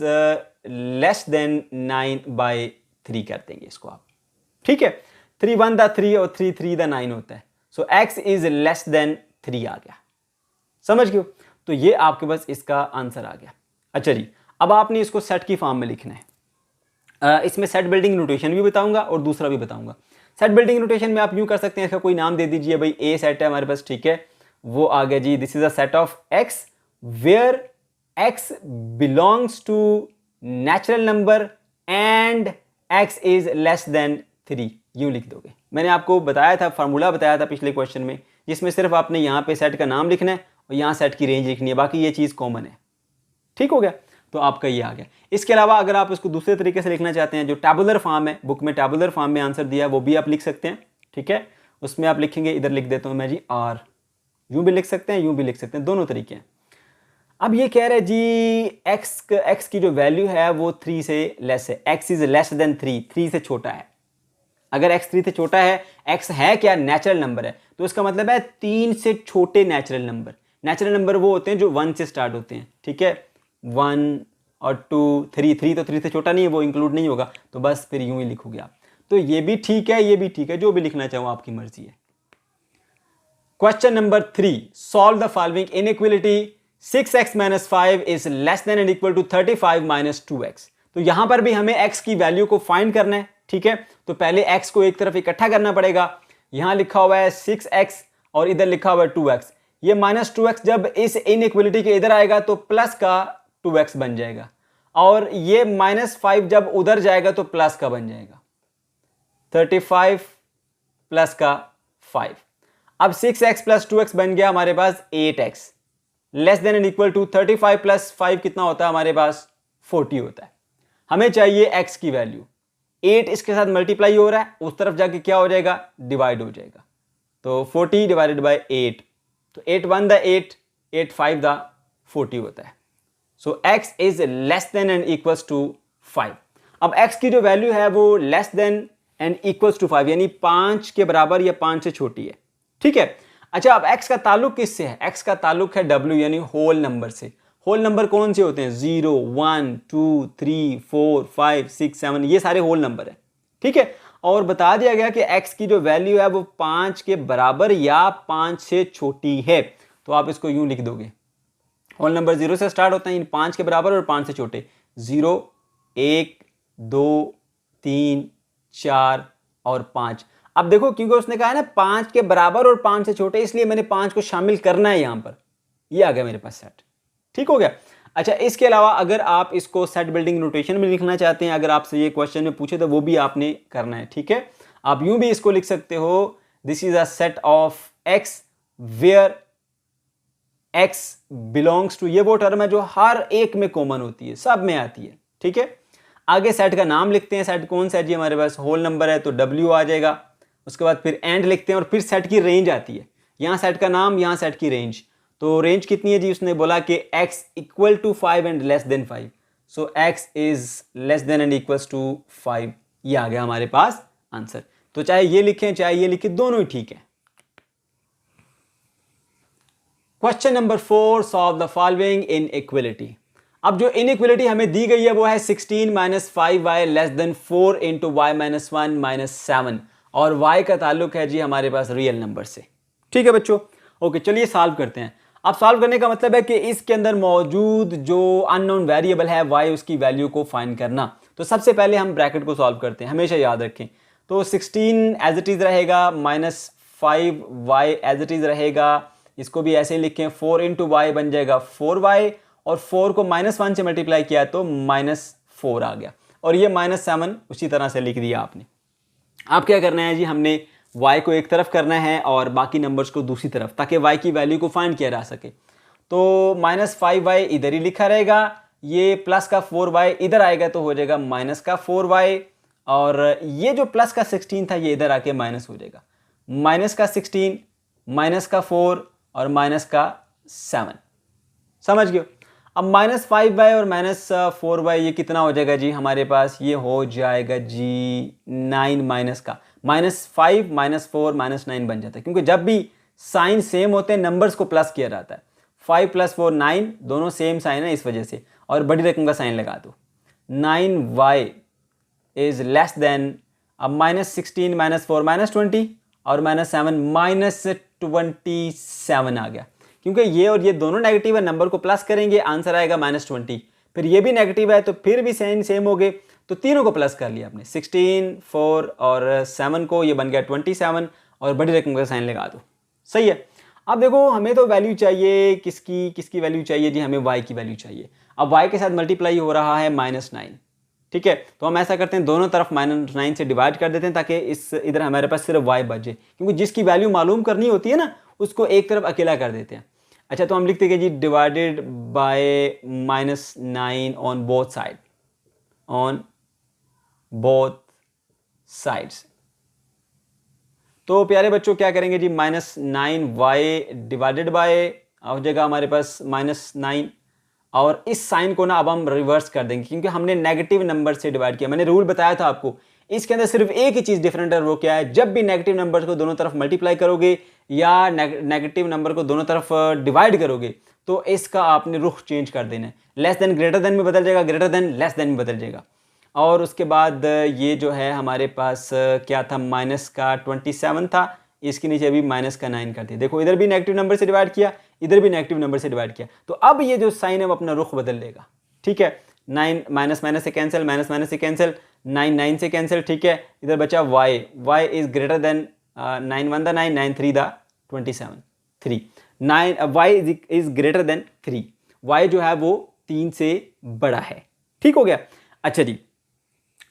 लेस देन 9/3 कर देंगे इसको आप, ठीक है। 3 1 दा 3 और 3 3 दा 9 होता है। So x is less than 3 आ गया, समझ गए। तो ये आपके पास इसका आंसर आ गया। अच्छा जी, अब आपने इसको सेट की फॉर्म में लिखना है। इसमें सेट बिल्डिंग नोटेशन भी बताऊंगा और दूसरा भी बताऊंगा। सेट बिल्डिंग नोटेशन में आप यूं कर सकते हैं, इसका कोई नाम दे दीजिए, भाई ए सेट है हमारे पास, ठीक है, वो आ गया जी, this is a set of x where x belongs to natural number and x is less than 3, यूं लिख दोगे। मैंने आपको बताया था, फार्मूला बताया था पिछले क्वेश्चन में, जिसमें सिर्फ आपने यहाँ पे सेट का नाम लिखना है और यहाँ सेट की रेंज लिखनी है, बाकी ये चीज़ कॉमन है, ठीक हो गया। तो आपका ये आ गया। इसके अलावा अगर आप इसको दूसरे तरीके से लिखना चाहते हैं, जो टैबुलर फॉर्म है, बुक में टैबुलर फॉर्म में आंसर दिया है, वो भी आप लिख सकते हैं, ठीक है। उसमें आप लिखेंगे, इधर लिख देता हूँ मैं जी आर, यूं भी लिख सकते हैं, यूं भी लिख सकते हैं, दोनों तरीके हैं। अब ये कह रहे हैं जी एक्स की जो वैल्यू है वो 3 से लेस है, एक्स इज लेस देन 3 से छोटा है। अगर एक्स 3 से छोटा है, एक्स है क्या, नेचुरल नंबर है, तो इसका मतलब है 3 से छोटे नेचुरल नंबर। नेचुरल नंबर वो होते हैं जो 1 से स्टार्ट होते हैं, ठीक है, 1 और 2 3 तो 3 से छोटा नहीं है, वो इंक्लूड नहीं होगा, तो बस फिर यूं ही लिखोगे आप। तो ये भी ठीक है, ये भी ठीक है, जो भी लिखना चाहो आपकी मर्जी है। Question number 3, solve the following inequality 6x - 5 is less than and equal to 35 - 2x। तो यहां पर भी हमें x की वैल्यू को फाइंड करना है, ठीक है। तो पहले x को एक तरफ इकट्ठा करना पड़ेगा। यहां लिखा हुआ है 6x और इधर लिखा हुआ है 2x। ये -2x जब इस इनइक्वलिटी के इधर आएगा तो प्लस का 2x बन जाएगा, और ये -5 जब उधर जाएगा तो प्लस का बन जाएगा 35 प्लस का 5। अब 6x प्लस 2x बन गया हमारे पास 8x, less than and equal to 35 plus 5 कितना होता है हमारे पास 40 होता है। हमें चाहिए x की वैल्यू। 8 इसके साथ मल्टीप्लाई हो रहा है, उस तरफ जाके क्या हो जाएगा, डिवाइड हो जाएगा। तो 40 डिवाइडेड बाय 8, तो 8 1 द 8, 8 5 द 40 होता है। So x is less than and equals to 5। अब x की जो वैल्यू है वो less than and equals to 5 यानी 5 के बराबर या 5 से छोटी है, ठीक है। अच्छा, अब x का ताल्लुक किससे है? x का ताल्लुक है w यानी होल नंबर से। होल नंबर कौन से होते हैं? 0 1 2 3 4 5 6 7, ये सारे होल नंबर है, ठीक है। और बता दिया गया कि x की जो वैल्यू है वो 5 के बराबर या 5 से छोटी है। तो आप इसको यूं लिख दोगे, होल नंबर 0 से स्टार्ट होता है, 5 के बराबर और 5 से छोटे। 0 1 2 3 4 और 5। अब देखो, क्योंकि उसने कहा है ना 5 के बराबर और 5 से छोटे, इसलिए मैंने 5 को शामिल करना है यहां पर। ये आ गया मेरे पास सेट, ठीक हो गया। अच्छा, इसके अलावा अगर आप इसको सेट बिल्डिंग नोटेशन में लिखना चाहते हैं, अगर आपसे ये क्वेश्चन में पूछे तो वो भी आपने करना है, ठीक है। आप यूं भी इसको लिख सकते हो, this is a set of x where x belongs to, ये वो टर्म है जो हर एक में कॉमन होती है, सब में आती है, ठीक है। आगे सेट का नाम लिखते हैं, सेट कौन सा है जी, हमारे पास होल नंबर है तो W आ जाएगा। उसके बाद फिर एंड लिखते हैं और फिर सेट की रेंज आती है। यहां सेट का नाम, यहां सेट की रेंज। तो रेंज कितनी है जी? उसने बोला कि x equal to 5 and less than 5। So x is less than and equals to 5। ये आ गया हमारे पास आंसर। तो चाहे ये लिखें चाहे ये लिखें, दोनों ही ठीक है। Question number 4, solve the following inequality. अब जो इनइक्वालिटी हमें दी गई है वो है 16 - 5y less than 4 into y - 1 - 7, और y का ताल्लुक है जी हमारे पास रियल नंबर से, ठीक है बच्चों। ओके, चलिए सॉल्व करते हैं। अब सॉल्व करने का मतलब है कि इसके अंदर मौजूद जो अननोन वेरिएबल है y, उसकी वैल्यू को फाइंड करना। तो सबसे पहले हम ब्रैकेट को सॉल्व करते हैं, हमेशा याद रखें। तो 16 एज इट इज रहेगा, -5y एज इट इज रहेगा, इसको भी ऐसे ही लिखें। 4 इंटू वाई बन जाएगा 4y, और 4 को -1 से मल्टीप्लाई किया तो -4 आ गया, और ये -7 उसी तरह से लिख दिया आपने। आप क्या करना है जी, हमने y को एक तरफ करना है और बाकी नंबर्स को दूसरी तरफ, ताकि y की वैल्यू को फाइंड किया जा सके। तो -5y इधर ही लिखा रहेगा, ये प्लस का 4y इधर आएगा तो हो जाएगा माइनस का 4y, और ये जो प्लस का 16 था ये इधर आके माइनस हो जाएगा। माइनस का 16, माइनस का 4 और माइनस का 7, समझ गए। अब -5y और -4y ये कितना हो जाएगा जी हमारे पास? ये हो जाएगा जी 9 माइनस का -5 -4 -9 बन जाता है, क्योंकि जब भी साइन सेम होते हैं नंबर्स को प्लस किया जाता है। 5 + 4 9, दोनों सेम साइन है इस वजह से, और बड़ी रकम का साइन लगा दो। 9y इज लेस देन, अब -16 -4 -20 और -7 -27 आ गया, क्योंकि ये और ये दोनों नेगेटिव है, नंबर को प्लस करेंगे आंसर आएगा -20। फिर ये भी नेगेटिव है तो फिर भी साइन सेम हो गए, तो तीनों को प्लस कर लिया आपने, 16 4 और 7 को, ये बन गया 27, और बड़ी रकम का साइन लगा दो, सही है। अब देखो हमें तो वैल्यू चाहिए किसकी वैल्यू चाहिए जी? हमें y की वैल्यू चाहिए। अब y के साथ मल्टीप्लाई हो रहा है -9, ठीक है। तो हम ऐसा करते हैं, दोनों तरफ -9 से डिवाइड कर देते हैं, ताकि इस इधर हमारे पास सिर्फ y बचे, क्योंकि जिसकी वैल्यू मालूम करनी होती है ना उसको एक तरफ अकेला कर देते हैं। अच्छा, तो हम लिखते हैं जी divided by -9 on both side, on both sides. तो प्यारे बच्चों क्या करेंगे जी, -9y डिवाइडेड बाय हो जाएगा हमारे पास -9, और इस साइन को ना अब हम रिवर्स कर देंगे, क्योंकि हमने नेगेटिव नंबर से डिवाइड किया। मैंने रूल बताया था आपको, इसके अंदर सिर्फ एक ही चीज़ डिफरेंट है, वो क्या है? जब भी नेगेटिव नंबर को दोनों तरफ मल्टीप्लाई करोगे या नेगेटिव नंबर को दोनों तरफ डिवाइड करोगे तो इसका आपने रुख चेंज कर देना है। लेस देन ग्रेटर देन में बदल जाएगा, ग्रेटर देन लेस देन में बदल जाएगा। और उसके बाद ये जो है हमारे पास क्या था, -27 था, इसके नीचे अभी -9 कर दिया। देखो इधर भी नेगेटिव नंबर से डिवाइड किया, इधर भी नेगेटिव नंबर से डिवाइड किया, तो अब ये जो साइन है वो अपना रुख बदल लेगा, ठीक है। 9 माइनस माइनस से कैंसिल, माइनस माइनस से कैंसिल, 9 9 से कैंसिल, ठीक है। इधर बचा y, y is greater then 9 1 the 9 9 3 the 27 3 9 y is greater then 3, y जो है वो 3 से बड़ा है, ठीक हो गया। अच्छा जी,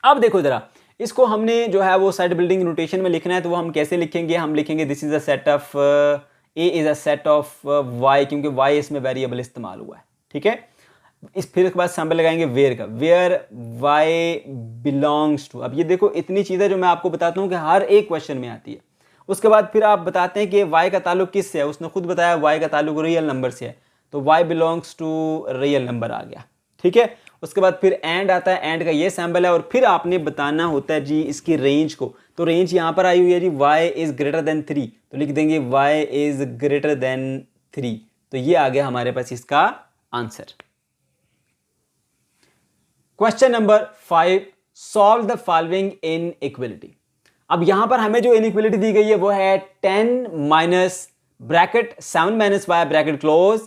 अब देखो जरा, इसको हमने जो है वो सेट बिल्डिंग नोटेशन में लिखना है, तो वो हम कैसे लिखेंगे? हम लिखेंगे this is a set of A is a set of y, क्योंकि वाई इसमें वेरिएबल इस्तेमाल हुआ है, ठीक है। फिर उसके बाद सैंपल लगाएंगे वेयर का, वेयर वाई बिलोंग्स टू। अब ये देखो इतनी चीज़ें जो मैं आपको बताता हूँ कि हर एक क्वेश्चन में आती है। उसके बाद फिर आप बताते हैं कि वाई का ताल्लुक किससे है, उसने खुद बताया वाई का ताल्लुक रियल नंबर से है, तो y belongs to real number आ गया, ठीक है। उसके बाद फिर एंड आता है, एंड का ये सैंपल है, और फिर आपने बताना होता है जी इसकी रेंज को। तो रेंज यहाँ पर आई हुई है जी y इज ग्रेटर देन 3, तो लिख देंगे y इज ग्रेटर देन 3, तो ये आ गया हमारे पास इसका आंसर। Question number 5, solve the following inequality. अब यहां पर हमें जो इनइक्वालिटी दी गई है वो है 10 minus bracket 7 minus y bracket close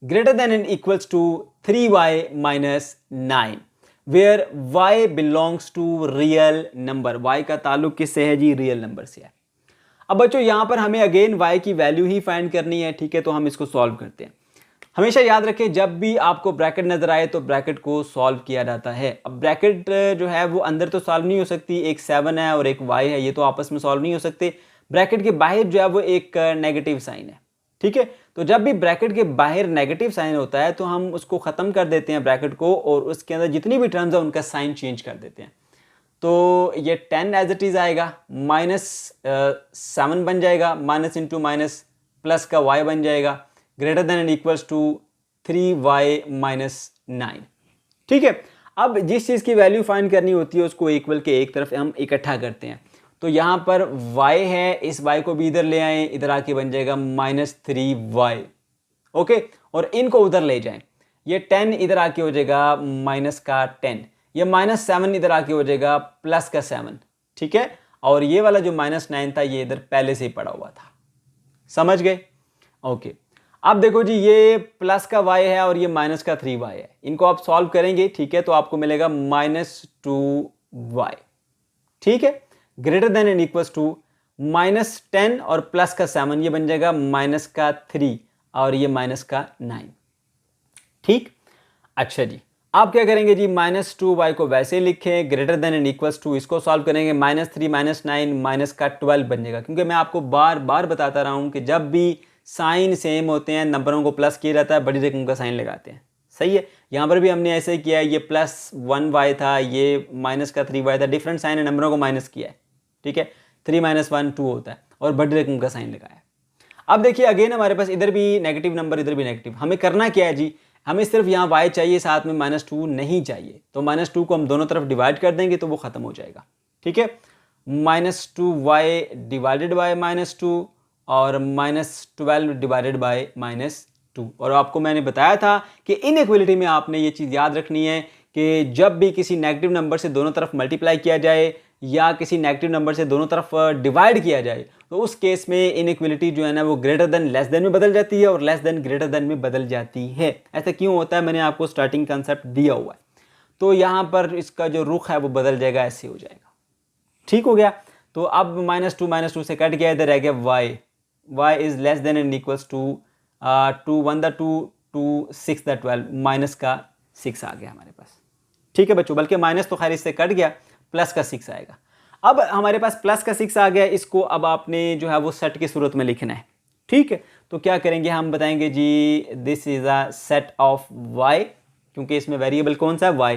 greater than and equals to 3y minus 9 where y belongs to real number। y का ताल्लुक किससे है जी? रियल नंबर से है। अब बच्चों यहां पर हमें अगेन y की वैल्यू ही फाइंड करनी है, ठीक है। तो हम इसको सॉल्व करते हैं। हमेशा याद रखें जब भी आपको ब्रैकेट नजर आए तो ब्रैकेट को सॉल्व किया जाता है। अब ब्रैकेट जो है वो अंदर तो सॉल्व नहीं हो सकती, एक 7 है और एक y है, ये तो आपस में सॉल्व नहीं हो सकते। ब्रैकेट के बाहर जो है वो एक नेगेटिव साइन है, ठीक है। तो जब भी ब्रैकेट के बाहर नेगेटिव साइन होता है तो हम उसको ख़त्म कर देते हैं ब्रैकेट को, और उसके अंदर जितनी भी टर्म्स है उनका साइन चेंज कर देते हैं। तो ये 10 एज इट इज़ आएगा, माइनस 7 बन जाएगा, माइनस इंटू माइनस प्लस का y बन जाएगा, greater than and equals to 3y minus 9, ठीक है। अब जिस चीज़ की वैल्यू फाइंड करनी होती है उसको इक्वल के एक तरफ हम इकट्ठा करते हैं। तो यहाँ पर y है, इस y को भी इधर ले आए, इधर आके बन जाएगा -3y, ओके। और इनको उधर ले जाएं, ये 10 इधर आके हो जाएगा माइनस का 10, ये -7 इधर आके हो जाएगा प्लस का 7, ठीक है। और ये वाला जो -9 था ये इधर पहले से ही पड़ा हुआ था, समझ गए? ओके। अब देखो जी ये प्लस का y है और ये माइनस का 3y है, इनको आप सॉल्व करेंगे, ठीक है। तो आपको मिलेगा -2y, ठीक है, greater than and equals to -10 और प्लस का 7, ये बन जाएगा माइनस का 3 और ये माइनस का 9, ठीक। अच्छा जी, आप क्या करेंगे जी, -2y को वैसे लिखें, greater than and equals to इसको सॉल्व करेंगे, -3 -9 माइनस का 12 बन जाएगा। क्योंकि मैं आपको बार बार बताता रहा हूं कि जब भी साइन सेम होते हैं, नंबरों को प्लस किया जाता है, बड़ी रकम का साइन लगाते हैं, सही है। यहाँ पर भी हमने ऐसे किया है, ये +1y था, ये माइनस का 3y था, डिफरेंट साइन है, नंबरों को माइनस किया है, ठीक है। 3 - 1 2 होता है और बड़ी रकम का साइन लगाया है। अब देखिए अगेन हमारे पास इधर भी नेगेटिव नंबर, इधर भी नेगेटिव, हमें करना क्या है जी, हमें सिर्फ यहाँ y चाहिए, साथ में -2 नहीं चाहिए। तो -2 को हम दोनों तरफ डिवाइड कर देंगे तो वो खत्म हो जाएगा, ठीक है। -2y डिवाइडेड बाय -2 और -12 डिवाइडेड बाय -2। और आपको मैंने बताया था कि इनइक्वालिटी में आपने ये चीज़ याद रखनी है कि जब भी किसी नेगेटिव नंबर से दोनों तरफ मल्टीप्लाई किया जाए या किसी नेगेटिव नंबर से दोनों तरफ डिवाइड किया जाए तो उस केस में इनइक्वालिटी जो है ना वो ग्रेटर देन लेस देन में बदल जाती है और लेस देन ग्रेटर देन में बदल जाती है। ऐसा क्यों होता है, मैंने आपको स्टार्टिंग कंसेप्ट दिया हुआ है। तो यहाँ पर इसका जो रुख है वो बदल जाएगा, ऐसे हो जाएगा, ठीक हो गया। तो अब -2 से कट गया, इधर रह गया y is less than and equals to 2 1 2 2 6 12, minus का 6 आ गया हमारे पास, ठीक है बच्चों। बल्कि माइनस तो खैर इससे कट गया, प्लस का 6 आएगा। अब हमारे पास प्लस का 6 आ गया, इसको अब आपने जो है वो सेट की सूरत में लिखना है, ठीक है। तो क्या करेंगे, हम बताएंगे जी this is a set of y, क्योंकि इसमें वेरिएबल कौन सा है y,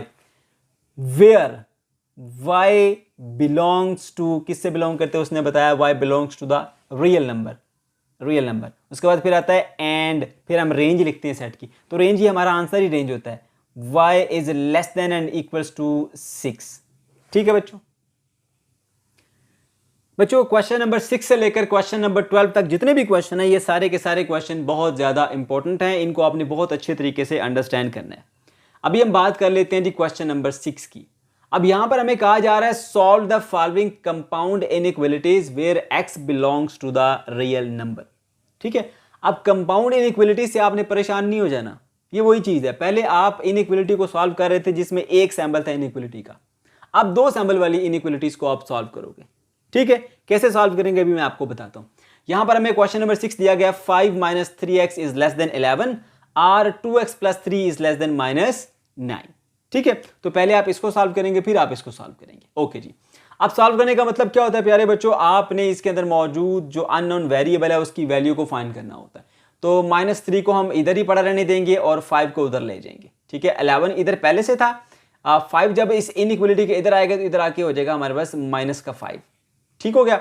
where y belongs to, किससे बिलोंग करते हैं उसने बताया, y belongs to the real number, real number. उसके बाद फिर आता है एंड, फिर हम रेंज लिखते हैं सेट की। तो रेंज ही हमारा आंसर ही रेंज होता है, y is less than and equals to 6, ठीक है बच्चों। बच्चों क्वेश्चन नंबर 6 से लेकर क्वेश्चन नंबर 12 तक जितने भी क्वेश्चन है ये सारे के सारे क्वेश्चन बहुत ज़्यादा इंपॉर्टेंट हैं, इनको आपने बहुत अच्छे तरीके से अंडरस्टैंड करना है। अभी हम बात कर लेते हैं जी क्वेश्चन नंबर 6 की। अब यहां पर हमें कहा जा रहा है solve the following compound inequalities where x belongs to the real number, ठीक है। अब कंपाउंड इनइक्वालिटी से आपने परेशान नहीं हो जाना, ये वही चीज़ है। पहले आप इनइक्वालिटी को सॉल्व कर रहे थे जिसमें एक सैंपल था इनइक्वालिटी का, अब दो सैम्पल वाली इनइक्वालिटीज को आप सॉल्व करोगे। ठीक है, कैसे सॉल्व करेंगे अभी मैं आपको बताता हूं। यहां पर हमें क्वेश्चन नंबर 6 दिया गया 5 - 3x इज लेस देन 11 और 2x + 3 इज लेस देन -9। ठीक है, तो पहले आप इसको सॉल्व करेंगे फिर आप इसको सॉल्व करेंगे। ओके जी, अब सॉल्व करने का मतलब क्या होता है प्यारे बच्चों, आपने इसके अंदर मौजूद जो अननोन वेरिएबल है उसकी वैल्यू को फाइंड करना होता है। तो -3 को हम इधर ही पड़ा रहने देंगे और 5 को उधर ले जाएंगे। ठीक है, 11 इधर पहले से था, 5 जब इस इनइक्वालिटी के इधर आएगा तो इधर आके हो जाएगा हमारे पास -5। ठीक हो गया,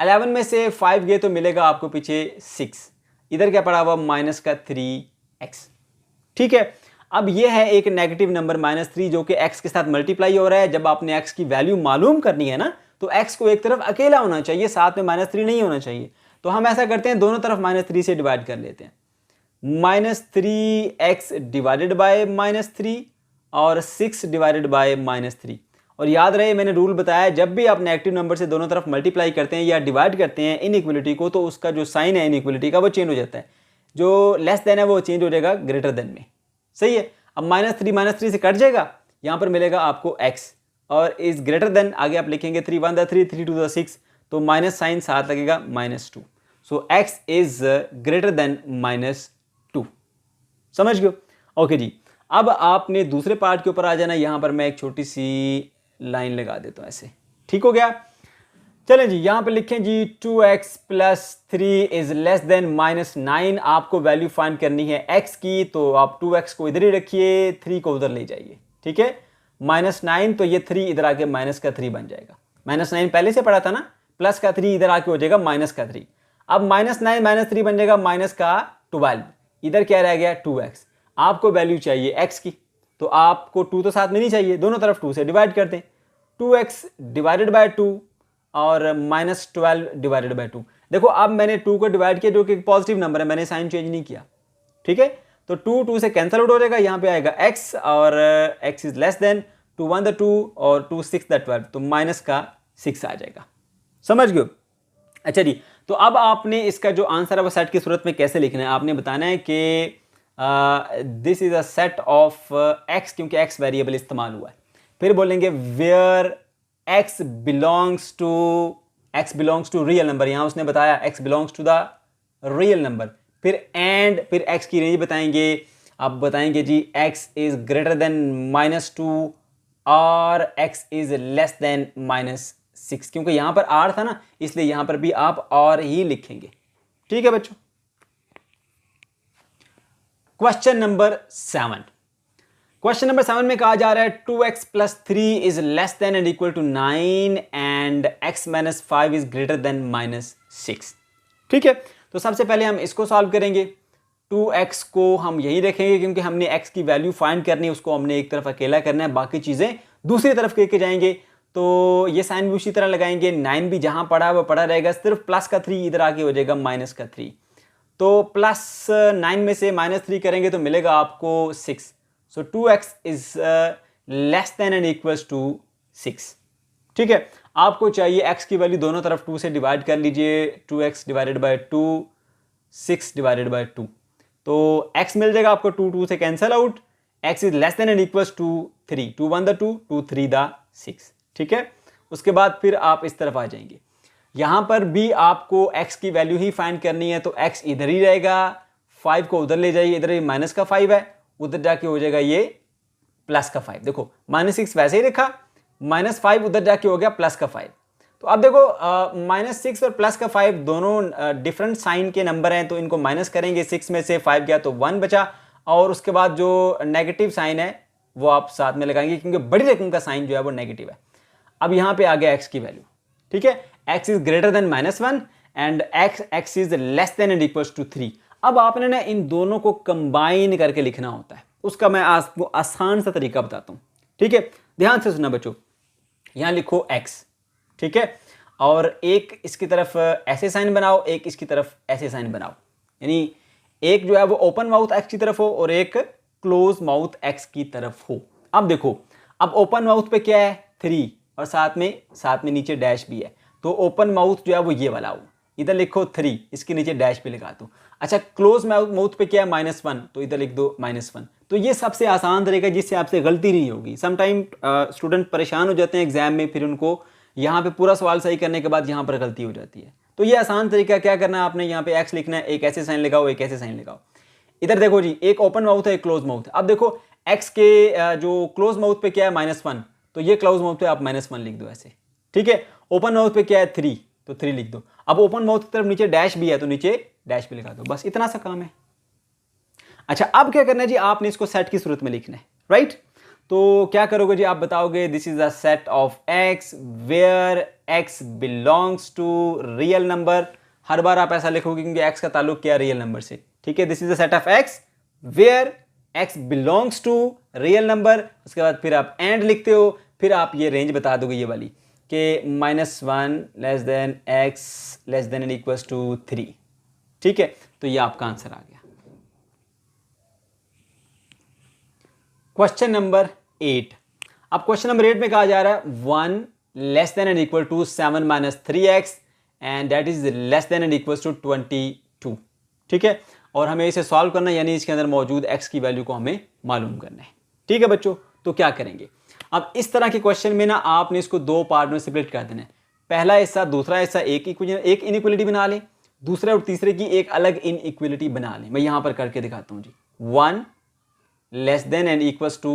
11 में से 5 गए तो मिलेगा आपको पीछे 6, इधर क्या पड़ा हुआ -3x। ठीक है, अब ये है एक नेगेटिव नंबर -3 जो कि x के साथ मल्टीप्लाई हो रहा है। जब आपने x की वैल्यू मालूम करनी है ना तो x को एक तरफ अकेला होना चाहिए, साथ में -3 नहीं होना चाहिए। तो हम ऐसा करते हैं, दोनों तरफ -3 से डिवाइड कर लेते हैं। -3x डिवाइडेड बाय -3 और 6 डिवाइडेड बाय -3। और याद रहे मैंने रूल बताया, जब भी आप नेगेटिव नंबर से दोनों तरफ मल्टीप्लाई करते हैं या डिवाइड करते हैं इनइक्वालिटी को, तो उसका जो साइन है इनइक्वालिटी का वो चेंज हो जाता है। जो लेस देन है वो चेंज हो जाएगा ग्रेटर देन में। सही है, अब -3 से कट जाएगा, यहां पर मिलेगा आपको x और इज ग्रेटर देन आगे आप लिखेंगे 3 × 1 = 3, 3 × 2 = 6, तो माइनस साइन साथ लगेगा -2। सो x इज ग्रेटर देन -2। समझ गए? ओके जी, अब आपने दूसरे पार्ट के ऊपर आ जाना। यहां पर मैं एक छोटी सी लाइन लगा देता हूं ऐसे। ठीक हो गया, चलें जी, यहां पे लिखें जी 2x + 3 इज लेस देन -9। आपको वैल्यू फाइंड करनी है x की, तो आप 2x को इधर ही रखिए, 3 को उधर ले जाइए। ठीक है, -9 तो ये 3 इधर आके -3 बन जाएगा। -9 पहले से पढ़ा था ना, +3 इधर आके हो जाएगा -3। अब -9 -3 बन जाएगा -12। इधर क्या रह गया 2x। आपको वैल्यू चाहिए x की, तो आपको 2 तो साथ में नहीं चाहिए, दोनों तरफ 2 से डिवाइड कर दें। 2x डिवाइडेड बाय 2 और -12 डिवाइडेड बाय 2। देखो अब मैंने 2 को डिवाइड किया जो कि पॉजिटिव नंबर है, मैंने साइन चेंज नहीं किया। ठीक है, तो 2 से कैंसिल आउट हो जाएगा, यहाँ पे आएगा x और x इज लेस देन 2 × 1 = 2 और 2 × 6 = 12, तो -6 आ जाएगा। समझ गए? अच्छा जी, तो अब आपने इसका जो आंसर है वो सेट की सूरत में कैसे लिखना है, आपने बताना है कि this is a set of x, क्योंकि x वेरिएबल इस्तेमाल हुआ है। फिर बोलेंगे where x belongs to real number, यहां उसने बताया x belongs to the real number. फिर एंड, फिर x की रेंज बताएंगे। अब बताएंगे जी x इज ग्रेटर देन -2 और x इज लेस देन -6, क्योंकि यहां पर r था ना, इसलिए यहां पर भी आप और ही लिखेंगे। ठीक है बच्चों, क्वेश्चन नंबर 7। क्वेश्चन नंबर 7 में कहा जा रहा है 2x + 3 is less than and equal to 9 and x - 5 is greater than -6। ठीक है, तो सबसे पहले हम इसको सॉल्व करेंगे। 2x को हम यही रखेंगे क्योंकि हमने x की वैल्यू फाइंड करनी है, उसको हमने एक तरफ अकेला करना है, बाकी चीजें दूसरी तरफ लेके जाएंगे। तो ये साइन भी उसी तरह लगाएंगे, 9 भी जहां पड़ा वो पड़ा रहेगा, सिर्फ +3 इधर आके हो जाएगा -3। तो +9 में से -3 करेंगे तो मिलेगा आपको 6। So 2x is less than and equals to 6। ठीक है, आपको चाहिए x की वैल्यू दोनों तरफ 2 से डिवाइड कर लीजिए। 2x divided by 2, 6 divided by 2, तो x मिल जाएगा आपको, 2 से cancel out. x is less than and equals to 3, 2 × 1 = 2, 2 × 3 = 6। ठीक है, उसके बाद फिर आप इस तरफ आ जाएंगे, यहां पर भी आपको x की वैल्यू ही फाइंड करनी है, तो x इधर ही रहेगा, 5 को उधर ले जाइए, इधर -5 है, उधर जाके हो जाएगा ये +5। देखो -6 वैसे ही रखा, -5 उधर जाके हो गया +5। तो अब देखो -6 और +5 दोनों डिफरेंट साइन के नंबर हैं, तो इनको माइनस करेंगे। 6 में से 5 गया तो 1 बचा, और उसके बाद जो नेगेटिव साइन है वो आप साथ में लगाएंगे क्योंकि बड़ी रकम का साइन जो है वो नेगेटिव है। अब यहां पे आ गया x की वैल्यू। ठीक है, x is greater than -1 and x is less than and equals to 3। अब आपने ना इन दोनों को कंबाइन करके लिखना होता है, उसका मैं आपको आसान सा तरीका बताता हूं। ठीक है, ध्यान से सुनना बच्चों, यहां लिखो x। ठीक है, और एक इसकी तरफ ऐसे साइन बनाओ, एक इसकी तरफ ऐसे साइन बनाओ, यानी एक जो है वो ओपन माउथ x की तरफ हो और एक क्लोज माउथ x की तरफ हो। अब देखो, अब ओपन माउथ पे क्या है 3 और साथ में नीचे डैश भी है, तो ओपन माउथ जो है वो ये वाला हो, इधर लिखो 3, इसके नीचे डैश भी लगा दो। अच्छा, क्लोज माउथ पे क्या है -1, तो इधर लिख दो -1। तो ये सबसे आसान तरीका जिससे आपसे गलती नहीं होगी। समटाइम स्टूडेंट परेशान हो जाते हैं एग्जाम में, फिर उनको यहाँ पे पूरा सवाल सही करने के बाद यहाँ पर गलती हो जाती है। तो ये आसान तरीका क्या करना है, आपने यहाँ पे एक्स लिखना है, एक ऐसे साइन लगाओ, एक ऐसे साइन लगाओ। इधर देखो जी, एक ओपन माउथ है, एक क्लोज माउथ है। अब देखो एक्स के जो क्लोज माउथ पे क्या है -1, तो ये क्लोज माउथ पे आप -1 लिख दो ऐसे, ठीक है। ओपन माउथ पे क्या है 3, तो 3 लिख दो। अब ओपन माउथ की तरफ नीचे डैश भी है तो नीचे डैश भी लिखा दो, बस इतना सा काम है। अच्छा, अब क्या करना है जी, आपने इसको सेट की सूरत में लिखना है, राइट। तो क्या करोगे जी, आप बताओगे this is a set of x where x belongs to real number. हर बार आप ऐसा लिखोगे क्योंकि एक्स का ताल्लुक क्या है, रियल नंबर से, ठीक है। This is the set of x where x belongs to real number. उसके बाद फिर आप एंड लिखते हो, फिर आप ये रेंज बता दोगे ये वाली कि -1 less than x less than and equals to 3, ठीक है। तो ये आपका आंसर आ गया। Question number 8। अब क्वेश्चन नंबर 8 में कहा जा रहा है 1 less than and equal to 7 - 3x and that is less than and equal to 22, ठीक है। और हमें इसे सॉल्व करना है, यानी इसके अंदर मौजूद x की वैल्यू को हमें मालूम करना है, ठीक है बच्चों। तो क्या करेंगे, अब इस तरह के क्वेश्चन में ना आपने इसको दो पार्ट में स्प्लिट कर देना है। पहला हिस्सा, दूसरा हिस्सा एक इनइक्वलिटी बना लें, दूसरे और तीसरे की एक अलग इनइक्वलिटी बना लें। मैं यहां पर करके दिखाता हूं जी। 1 less than and equals to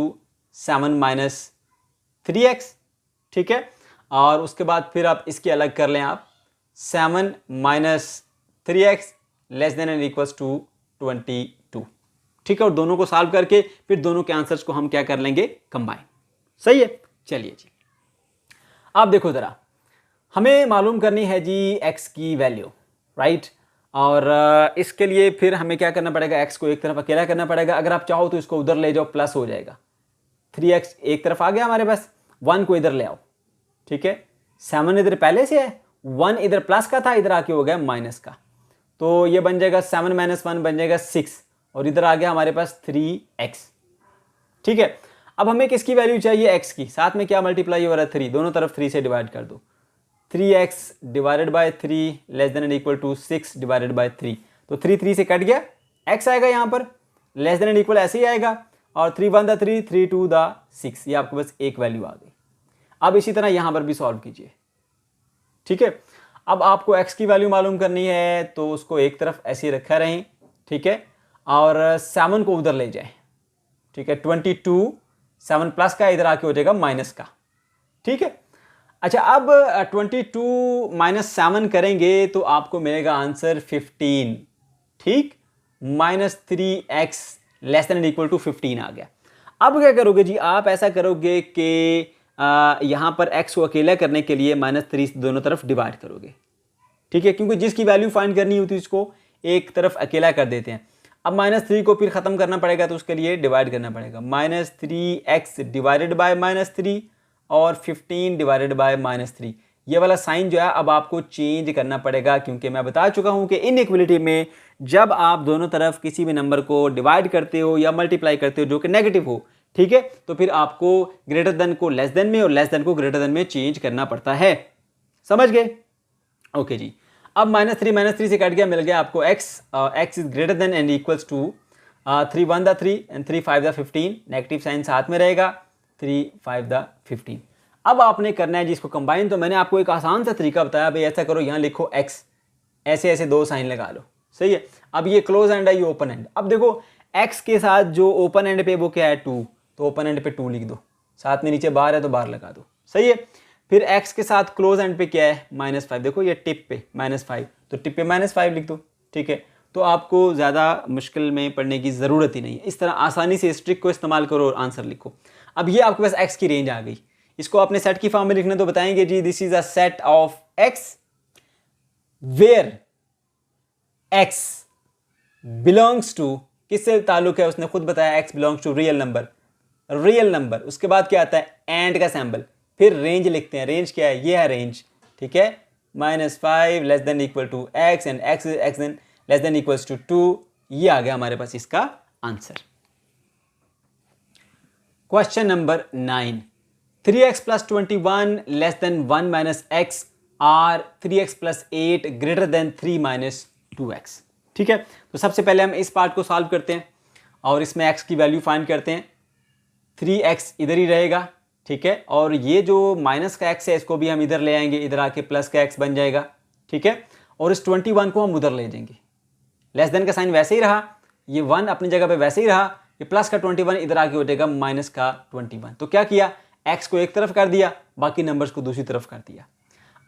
7 - 3x, ठीक है। और उसके बाद फिर आप इसके अलग कर लें, आप 7 - 3x less than and equals to 22, ठीक है। और दोनों को सॉल्व करके फिर दोनों के आंसर्स को हम क्या कर लेंगे, कंबाइन, सही है। चलिए जी, अब देखो जरा, हमें मालूम करनी है जी x की वैल्यू, राइट। और इसके लिए फिर हमें क्या करना पड़ेगा, x को एक तरफ अकेला करना पड़ेगा। अगर आप चाहो तो इसको उधर ले जाओ, प्लस हो जाएगा। 3x एक तरफ आ गया हमारे पास, 1 को इधर ले आओ, ठीक है। 7 इधर पहले से है, 1 इधर प्लस का था, इधर आके हो गया माइनस का, तो ये बन जाएगा 7 - 1 बन जाएगा 6, और इधर आ गया हमारे पास 3x, ठीक है। अब हमें किसकी वैल्यू चाहिए, x की। साथ में क्या मल्टीप्लाई हो रहा है, 3, दोनों तरफ 3 से डिवाइड कर दो। 3x divided by 3 less than and equal to 6 divided by 3, तो 3 से कट गया, x आएगा यहाँ पर, लेस देन एंड इक्वल ऐसे ही आएगा, और 3 1 दा 3 3 2 दा 6, ये आपके पास एक वैल्यू आ गई। अब इसी तरह यहाँ पर भी सॉल्व कीजिए, ठीक है। अब आपको x की वैल्यू मालूम करनी है, तो उसको एक तरफ ऐसे ही रखा रहें, ठीक है। और 7 को उधर ले जाए, ठीक है। 22 7 प्लस का इधर आके हो जाएगा माइनस का, ठीक है। अच्छा, अब 22 - 7 करेंगे तो आपको मिलेगा आंसर 15, ठीक। -3x less than equal to 15 आ गया। अब क्या करोगे जी, आप ऐसा करोगे कि यहाँ पर x को अकेला करने के लिए -3 से दोनों तरफ डिवाइड करोगे, ठीक है, क्योंकि जिसकी वैल्यू फाइंड करनी होती है उसको एक तरफ अकेला कर देते हैं। अब -3 को फिर ख़त्म करना पड़ेगा, तो उसके लिए डिवाइड करना पड़ेगा, -3x डिवाइडेड बाय -3 और 15 डिवाइडेड बाय -3। ये वाला साइन जो है अब आपको चेंज करना पड़ेगा, क्योंकि मैं बता चुका हूं कि इनइक्वलिटी में जब आप दोनों तरफ किसी भी नंबर को डिवाइड करते हो या मल्टीप्लाई करते हो जो कि नेगेटिव हो, ठीक है, तो फिर आपको ग्रेटर देन को लेस देन में और लेस देन को ग्रेटर देन में चेंज करना पड़ता है। समझ गए? ओके जी। अब -3 से कट गया, मिल गया आपको x is greater than and equals to 3 1 दा 3 एंड 3 5 दा 15, नेगेटिव साइन साथ में रहेगा, 3 5 दा 15। अब आपने करना है जी इसको कंबाइन। तो मैंने आपको एक आसान सा तरीका बताया, भाई ऐसा करो, यहाँ लिखो x, ऐसे ऐसे दो साइन लगा लो, सही है। अब ये क्लोज एंड है, ये ओपन एंड। अब देखो x के साथ जो ओपन एंड पे वो क्या है 2, तो ओपन एंड पे 2 लिख दो, साथ में नीचे बार है तो बार लगा दो, सही है। फिर x के साथ क्लोज एंड पे क्या है -5, देखो ये टिप पे -5, तो टिप पे -5 लिख दो, ठीक है। तो आपको ज़्यादा मुश्किल में पढ़ने की ज़रूरत ही नहीं है, इस तरह आसानी से इस ट्रिक को इस्तेमाल करो और आंसर लिखो। अब ये आपके पास x की रेंज आ गई, इसको आपने सेट की फॉर्म में लिखना, तो बताएंगे जी this is a set of x where x belongs to, किससे ताल्लुक है उसने खुद बताया, x belongs to real number. उसके बाद क्या आता है एंड का सैंबल, फिर रेंज लिखते हैं। रेंज क्या है, ये है रेंज, ठीक है। -5 less than equal to x and x less than equal to 2, ये आ गया हमारे पास इसका आंसर। Question number 9, 3x + 21 less than 1 - x और 3x + 8 ग्रेटर देन 3 - 2x, ठीक है। तो सबसे पहले हम इस पार्ट को सॉल्व करते हैं और इसमें x की वैल्यू फाइंड करते हैं। 3x इधर ही रहेगा, ठीक है, और ये जो माइनस का x है इसको भी हम इधर ले आएंगे, इधर आके प्लस का x बन जाएगा, ठीक है, और इस 21 को हम उधर ले जाएंगे। लेस देन का साइन वैसे ही रहा, ये 1 अपनी जगह पे वैसे ही रहा, ये प्लस का 21 इधर आके हो जाएगा माइनस का 21। तो क्या किया, x को एक तरफ कर दिया, बाकी नंबर्स को दूसरी तरफ कर दिया।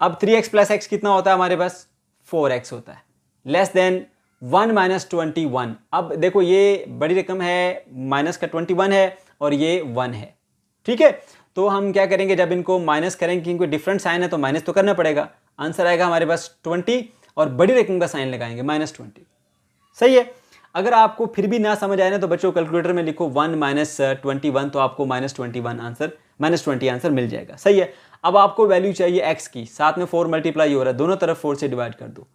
अब 3x प्लस x कितना होता है हमारे पास, 4x होता है, लेस देन 1 माइनस 21। अब देखो ये बड़ी रकम है, माइनस का 21 है और ये 1 है, ठीक है। तो हम क्या करेंगे, जब इनको माइनस करेंगे क्योंकि डिफरेंट साइन है तो माइनस तो करना पड़ेगा। आंसर आएगा हमारे पास 20 और बड़ी रकम का साइन लगाएंगे -20। सही है। अगर आपको फिर भी ना समझ आए ना तो बच्चों कैलकुलेटर में लिखो 1 माइनस 21, तो आपको -21 आंसर, -20 आंसर मिल जाएगा। सही है। अब आपको वैल्यू चाहिए x की, साथ में 4 मल्टीप्लाई हो रहा है, दोनों तरफ 4 से डिवाइड कर दो।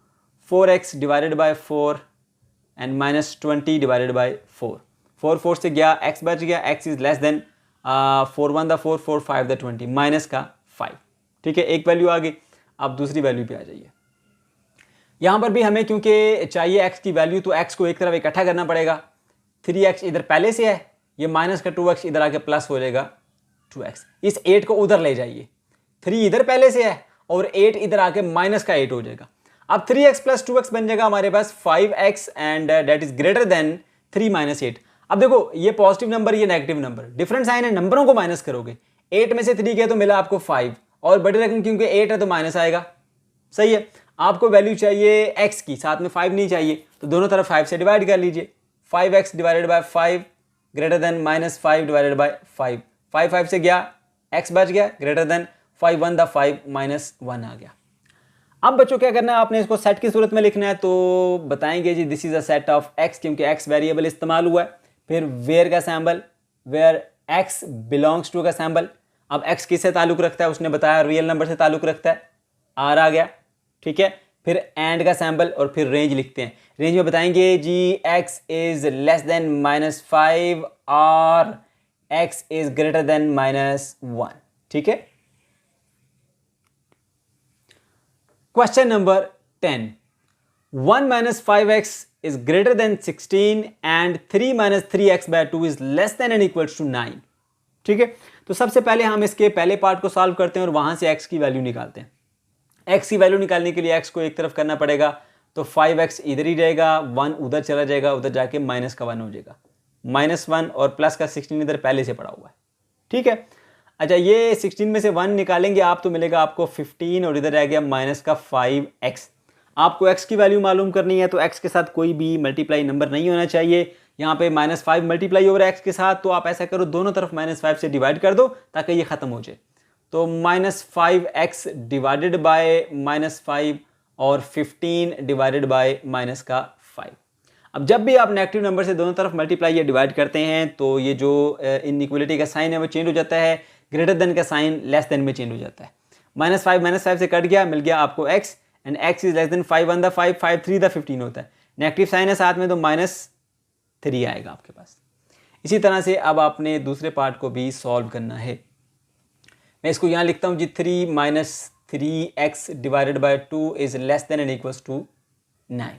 4x divided by 4 and -20 divided by 4। 4 4 से गया, x बच गया, x is less then 4 1 4 4 5 20, minus का 5, ठीक है, एक वैल्यू आ गई। अब दूसरी वैल्यू पे आ जाइए। यहाँ पर भी हमें क्योंकि चाहिए x की वैल्यू, तो x को एक तरफ इकट्ठा करना पड़ेगा। 3x इधर पहले से है, ये माइनस का 2x इधर आके प्लस हो जाएगा 2x। इस 8 को उधर ले जाइए, 3 इधर पहले से है और 8 इधर आके माइनस का 8 हो जाएगा। अब 3x प्लस 2x बन जाएगा हमारे पास 5x and that is greater then 3 minus 8। अब देखो ये पॉजिटिव नंबर, ये नेगेटिव नंबर, डिफरेंट साइन है, नंबरों को माइनस करोगे। 8 में से 3 गए तो मिला आपको 5, और बड़ी रकम क्योंकि 8 है तो माइनस आएगा। सही है। आपको वैल्यू चाहिए x की, साथ में 5 नहीं चाहिए, तो दोनों तरफ 5 से डिवाइड कर लीजिए। 5x divided by 5 greater than -5 divided by 5। 5 5 से गया, x बच गया, ग्रेटर देन 5 1 द 5 -1 आ गया। अब बच्चों क्या करना है, आपने इसको सेट की सूरत में लिखना है, तो बताएंगे जी this is a set of x, क्योंकि x वेरिएबल इस्तेमाल हुआ है। फिर वेयर का symbol, where x belongs to का सैम्बल। अब x किससे ताल्लुक रखता है, उसने बताया रियल नंबर से ताल्लुक रखता है, r आ गया, ठीक है। फिर एंड का सैम्बल और फिर रेंज लिखते हैं। रेंज में बताएंगे जी x इज लेस देन -5 और x इज ग्रेटर देन -1, ठीक है। Question number 10, 1 minus 5x is greater than 16 and 3 minus 3x by 2 is less than and equals to 9, ठीक है। तो सबसे पहले हम इसके पहले पार्ट को सॉल्व करते हैं और वहां से x की वैल्यू निकालते हैं। x की वैल्यू निकालने के लिए x को एक तरफ करना पड़ेगा, तो 5x इधर ही रहेगा, 1 उधर चला जाएगा, उधर जाके माइनस का 1 हो जाएगा, -1 और प्लस का 16 इधर पहले से पड़ा हुआ है, ठीक है। अच्छा, ये 16 में से 1 निकालेंगे आप तो मिलेगा आपको 15 और इधर रह गया माइनस का 5x। आपको x की वैल्यू मालूम करनी है तो x के साथ कोई भी मल्टीप्लाई नंबर नहीं होना चाहिए। यहाँ पे -5 मल्टीप्लाई हो रहा है x के साथ, तो आप ऐसा करो दोनों तरफ -5 से डिवाइड कर दो ताकि ये ख़त्म हो जाए। तो -5x डिवाइडेड बाय -5 और 15 डिवाइडेड बाय -5। अब जब भी आप नेगेटिव नंबर से दोनों तरफ मल्टीप्लाई या डिवाइड करते हैं तो ये जो इनइक्वलिटी का साइन है वो चेंज हो जाता है, ग्रेटर देन का साइन लेस देन में चेंज हो जाता है। -5 से कट गया, मिल गया आपको x and x is less than 5 1 the 5 5 3 the 15 होता है। नेगेटिव साइन है साथ में तो -3 आएगा आपके पास। इसी तरह से अब आपने दूसरे पार्ट को भी सॉल्व करना है। मैं इसको यहाँ लिखता हूँ जी 3 minus 3x divided by 2 is less than and equals to 9।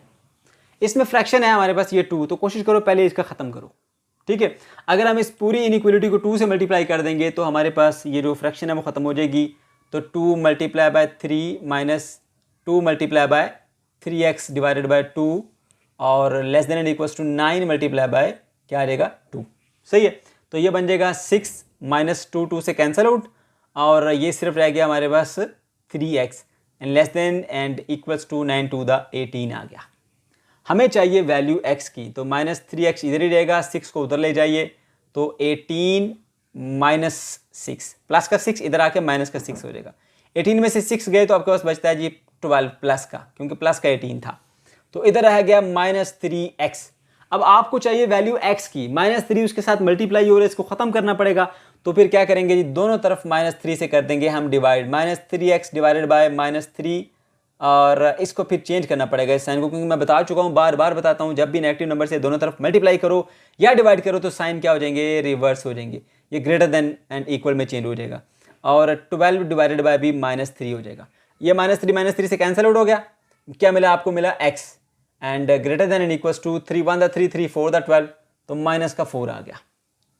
इसमें फ्रैक्शन है हमारे पास ये 2, तो कोशिश करो पहले इसका ख़त्म करो, ठीक है। अगर हम इस पूरी इनइक्वलिटी को 2 से मल्टीप्लाई कर देंगे तो हमारे पास ये जो फ्रैक्शन है वो ख़त्म हो जाएगी। तो 2 multiply by 3 minus 2 multiply by 3x divided by 2 और less than and equals to 9 multiply by क्या आ जाएगा 2। सही है। तो ये बन जाएगा 6 माइनस 2 से कैंसिल आउट और ये सिर्फ रह गया हमारे पास 3x and less than and equals to 9 two the 18 आ गया। हमें चाहिए वैल्यू x की, तो -3x इधर ही रहेगा, 6 को उधर ले जाइए, तो 18 माइनस 6 प्लस का 6 इधर आके माइनस का 6 हो जाएगा। 18 में से 6 गए तो आपके पास बचता है जी 12 प्लस का, क्योंकि प्लस का 18 था, तो इधर रह गया -3x। अब आपको चाहिए वैल्यू x की, -3 उसके साथ मल्टीप्लाई हो रहा है, इसको ख़त्म करना पड़ेगा। तो फिर क्या करेंगे जी, दोनों तरफ -3 से कर देंगे हम डिवाइड, -3x डिवाइडेड बाय -3 और इसको फिर चेंज करना पड़ेगा इस साइन को, क्योंकि मैं बता चुका हूँ, बार बार बताता हूँ, जब भी नेगेटिव नंबर से दोनों तरफ मल्टीप्लाई करो या डिवाइड करो तो साइन क्या हो जाएंगे, रिवर्स हो जाएंगे, ये ग्रेटर देन एंड इक्वल में चेंज हो जाएगा और 12 डिवाइडेड बाय भी -3 हो जाएगा। ये -3 से कैंसिल आउट हो गया, क्या मिला आपको, मिला x and greater than and equals to 3 1 the 3 3 4 the 12, तो माइनस का 4 आ गया।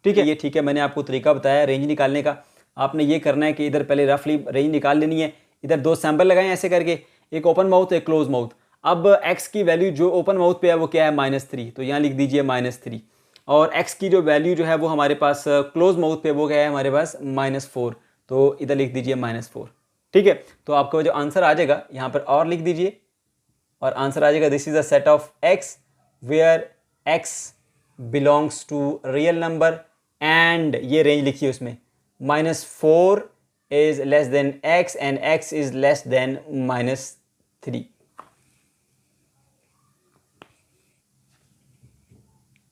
ठीक है, ये ठीक है, मैंने आपको तरीका बताया रेंज निकालने का। आपने ये करना है कि इधर पहले रफली रेंज निकाल लेनी है। इधर 2 सैंपल लगाएं ऐसे करके, एक ओपन माउथ एक क्लोज माउथ। अब x की वैल्यू जो ओपन माउथ पे है वो क्या है, -3, तो यहाँ लिख दीजिए -3। और x की जो वैल्यू जो है वो हमारे पास क्लोज माउथ पे वो क्या है हमारे पास -4, तो इधर लिख दीजिए -4। ठीक है, तो आपको जो आंसर आ जाएगा यहाँ पर और लिख दीजिए, और आंसर आ जाएगा this is a set of x where x belongs to real number and ये रेंज लिखिए उसमें -4 is less than x and x is less than -3।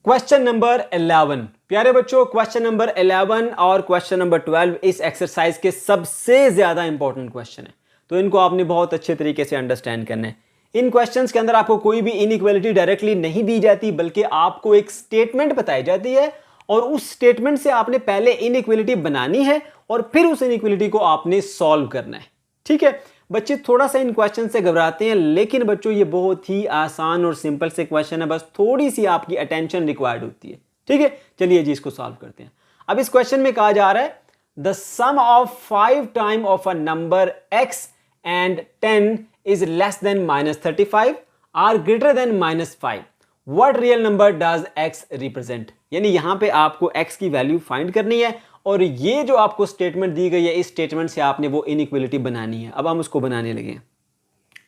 Question number 11 प्यारे बच्चों, क्वेश्चन नंबर 11 और क्वेश्चन नंबर 12 इस एक्सरसाइज के सबसे ज्यादा इंपॉर्टेंट क्वेश्चन है, तो इनको आपने बहुत अच्छे तरीके से अंडरस्टैंड करना है। इन क्वेश्चंस के अंदर आपको कोई भी इनइक्वालिटी डायरेक्टली नहीं दी जाती, बल्कि आपको एक स्टेटमेंट बताई जाती है और उस स्टेटमेंट से आपने पहले इनइक्वालिटी बनानी है और फिर उस इनइक्वालिटी को आपने सॉल्व करना है। ठीक है, बच्चे थोड़ा सा इन क्वेश्चन से घबराते हैं, लेकिन बच्चों ये बहुत ही आसान और सिंपल से क्वेश्चन है, बस थोड़ी सी आपकी अटेंशन रिक्वायर्ड होती है। ठीक है, चलिए जी इसको सॉल्व करते हैं। अब इस क्वेश्चन में कहा जा रहा है the sum of 5 time of a number x and 10 is less than -35 are greater than -5, what real number does x represent? यानी यहां पे आपको x की वैल्यू फाइंड करनी है और ये जो आपको स्टेटमेंट दी गई है इस स्टेटमेंट से आपने वो इनइक्वालिटी बनानी है। अब हम उसको बनाने लगे हैं।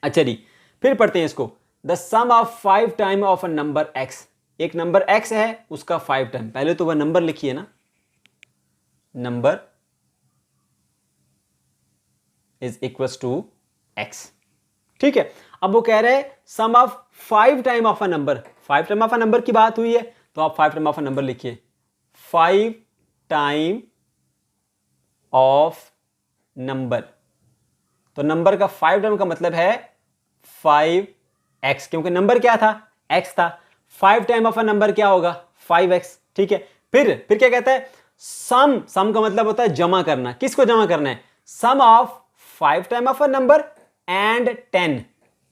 अच्छा जी, फिर पढ़ते हैं इसको। The sum of 5 time of a number x, एक नंबर x है उसका 5 टाइम, पहले तो वह नंबर लिखिए ना, number is equals to x। ठीक है, अब वो कह रहे हैं sum of 5 time of a number, 5 time of a number की बात हुई है तो आप 5 टाइम ऑफ अ नंबर लिखिए, 5 टाइम ऑफ नंबर। तो नंबर का 5 टाइम का मतलब है 5x, क्योंकि नंबर क्या था, x था। 5 टाइम ऑफ अ नंबर क्या होगा, 5x। ठीक है, फिर क्या कहता है, सम का मतलब होता है जमा करना। किसको जमा करना है, sum of 5 time of a number and 10।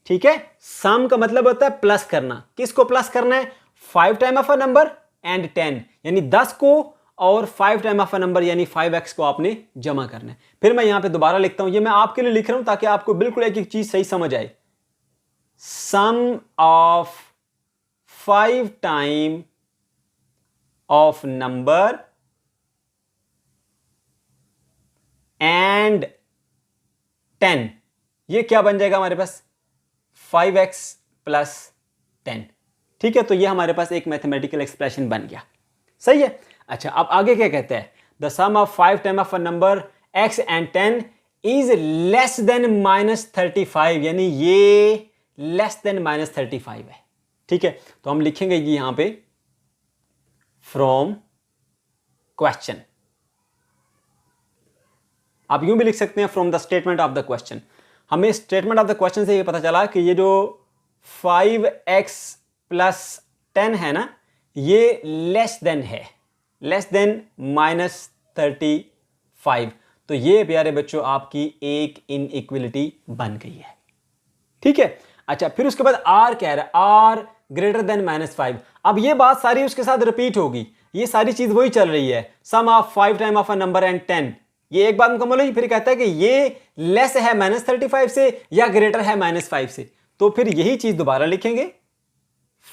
ठीक है, सम का मतलब होता है प्लस करना। किसको प्लस करना है, 5 time of a number and 10, यानी 10 को और 5 टाइम ऑफ अ नंबर यानी 5x को आपने जमा करना है। फिर मैं यहां पे दोबारा लिखता हूं, ये मैं आपके लिए लिख रहा हूं ताकि आपको बिल्कुल एक एक चीज सही समझ आए। Sum of 5 time of number and 10, ये क्या बन जाएगा हमारे पास, 5x प्लस 10। ठीक है, तो ये हमारे पास एक मैथमेटिकल एक्सप्रेशन बन गया। सही है। अच्छा, अब आगे क्या कहते हैं, the sum of 5 time of a number x and 10 is less than -35, यानी ये लेस देन -35 है। ठीक है, तो हम लिखेंगे ये यहां पे फ्रॉम क्वेश्चन, आप यूं भी लिख सकते हैं from the statement of the question. हमें स्टेटमेंट ऑफ द क्वेश्चन से ये पता चला कि ये जो 5x प्लस 10 है ना, ये लेस देन है, लेस देन -35। तो ये प्यारे बच्चों आपकी एक इनइक्वालिटी बन गई है। ठीक है, अच्छा, फिर उसके बाद r कह रहा है r ग्रेटर देन -5। अब ये बात सारी उसके साथ रिपीट होगी, ये सारी चीज वही चल रही है, sum of 5 time of a number and 10। ये एक बात मुकम्मल हुई, फिर कहता है कि ये लेस है -35 से या ग्रेटर है -5 से, तो फिर यही चीज दोबारा लिखेंगे,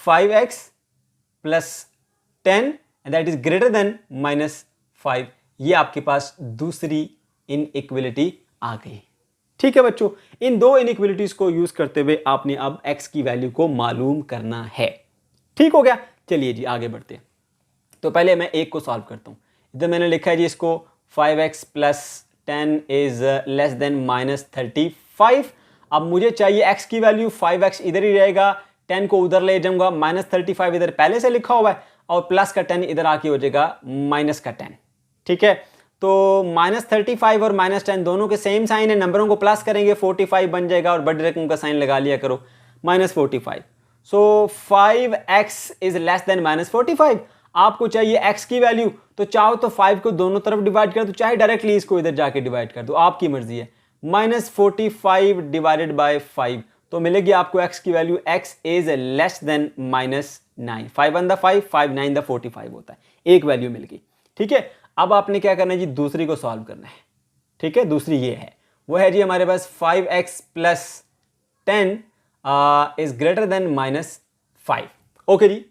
5x plus 10 and that is greater than -5। ये आपके पास दूसरी इनइक्वालिटी आ गई। ठीक है बच्चों, इन दो इनइक्वालिटीज को यूज करते हुए आपने अब x की वैल्यू को मालूम करना है। ठीक हो गया, चलिए जी आगे बढ़ते हैं। तो पहले मैं एक को सॉल्व करता हूं। इधर मैंने लिखा है जी इसको 5x plus 10 is less than -35। अब मुझे चाहिए x की वैल्यू, 5x इधर ही रहेगा, 10 को उधर ले जाऊंगा, -35 इधर पहले से लिखा हुआ है और प्लस का 10 इधर आके हो जाएगा माइनस का 10। ठीक है, तो -35 और -10 दोनों के सेम साइन है, नंबरों को प्लस करेंगे 45 बन जाएगा और बड़ी रकम का साइन लगा लिया करो, -45। सो 5x इज लेस देन -45। आपको चाहिए x की वैल्यू, तो चाहो तो 5 को दोनों तरफ डिवाइड कर दो, चाहे डायरेक्टली इसको इधर जाके डिवाइड कर दो, आपकी मर्जी है। -45 डिवाइडेड बाय 5, तो मिलेगी आपको x की value, x is less then 9, 5 1 the 5, 5 9 the 45 होता है, एक वैल्यू मिल गई। ठीक है, अब आपने क्या करना है जी, दूसरी को सॉल्व करना है। ठीक है, दूसरी ये है, वो है जी हमारे पास 5x plus 10 is greater than -5। Okay जी,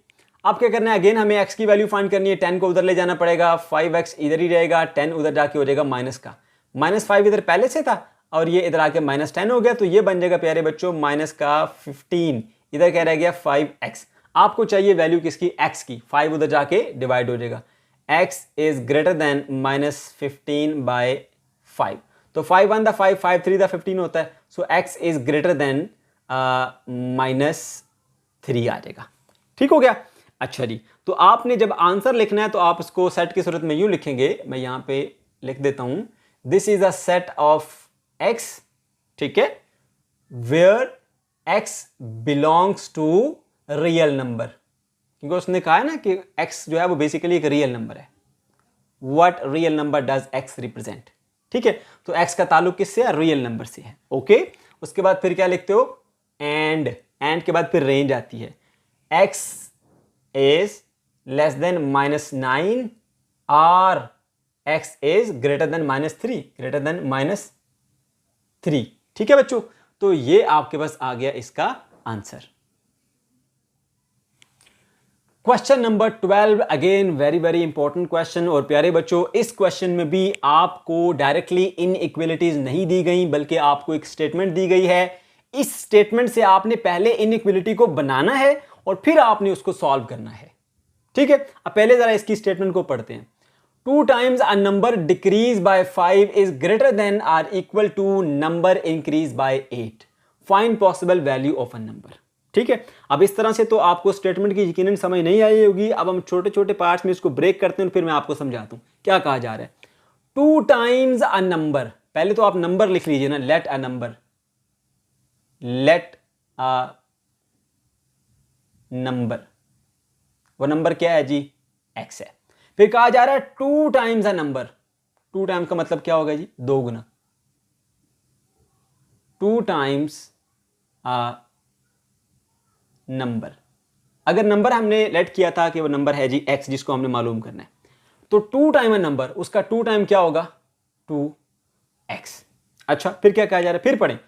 अब क्या करना है, अगेन हमें x की वैल्यू फाइंड करनी है। 10 को उधर ले जाना पड़ेगा, 5x इधर ही रहेगा, 10 उधर जाके हो जाएगा माइनस का, -5 इधर पहले से था और ये इधर आके -10 हो गया, तो ये बन जाएगा प्यारे बच्चों माइनस का 15, इधर क्या रह गया 5x। आपको चाहिए वैल्यू किसकी, x की, 5 उधर जाके डिवाइड हो जाएगा, x इज ग्रेटर देन -15/5। तो 5 1 द 5, 5 3 द 15 होता है, so x is greater then -3 आ जाएगा। ठीक हो गया। अच्छा जी, तो आपने जब आंसर लिखना है तो आप इसको सेट की सूरत में यूं लिखेंगे, मैं यहां पे लिख देता हूं, this is a set of x, ठीक है, where x belongs to real number, क्योंकि उसने कहा है ना कि x जो है वो बेसिकली एक रियल नंबर है। What real number does x represent, ठीक है, तो x का ताल्लुक किससे है, रियल नंबर से है। ओके, उसके बाद फिर क्या लिखते हो, एंड के बाद फिर रेंज आती है, x is less than -9 or x is greater than -3, greater than -3। ठीक है बच्चों, तो ये आपके पास आ गया इसका आंसर। Question number 12, again very very important question. और प्यारे बच्चों, इस क्वेश्चन में भी आपको डायरेक्टली इनइक्वालिटीज नहीं दी गई, बल्कि आपको एक स्टेटमेंट दी गई है। इस स्टेटमेंट से आपने पहले इनइक्वालिटी को बनाना है और फिर आपने उसको सॉल्व करना है। ठीक है, अब पहले जरा इसकी स्टेटमेंट को पढ़ते हैं। 2 times a number decrease by 5 is greater than or equal to number increase by 8, find possible value of a number. ठीक है, अब इस तरह से तो आपको स्टेटमेंट की यकीनन समझ नहीं आई होगी। अब हम छोटे छोटे पार्ट्स में इसको ब्रेक करते हैं, फिर मैं आपको समझाता हूं क्या कहा जा रहा है। 2 टाइम्स अ नंबर, पहले तो आप नंबर लिख लीजिए ना, let a number, let a number, वो नंबर क्या है जी, x है। फिर कहा जा रहा है 2 टाइम्स अ नंबर, 2 टाइम्स का मतलब क्या होगा जी, 2 गुना, 2 टाइम्स अ नंबर। अगर नंबर हमने लेट किया था कि वो नंबर है जी x, जिसको हमने मालूम करना है, तो 2 टाइम अ नंबर, उसका 2 टाइम क्या होगा, 2x। अच्छा, फिर क्या कहा जा रहा है, फिर पढ़ें,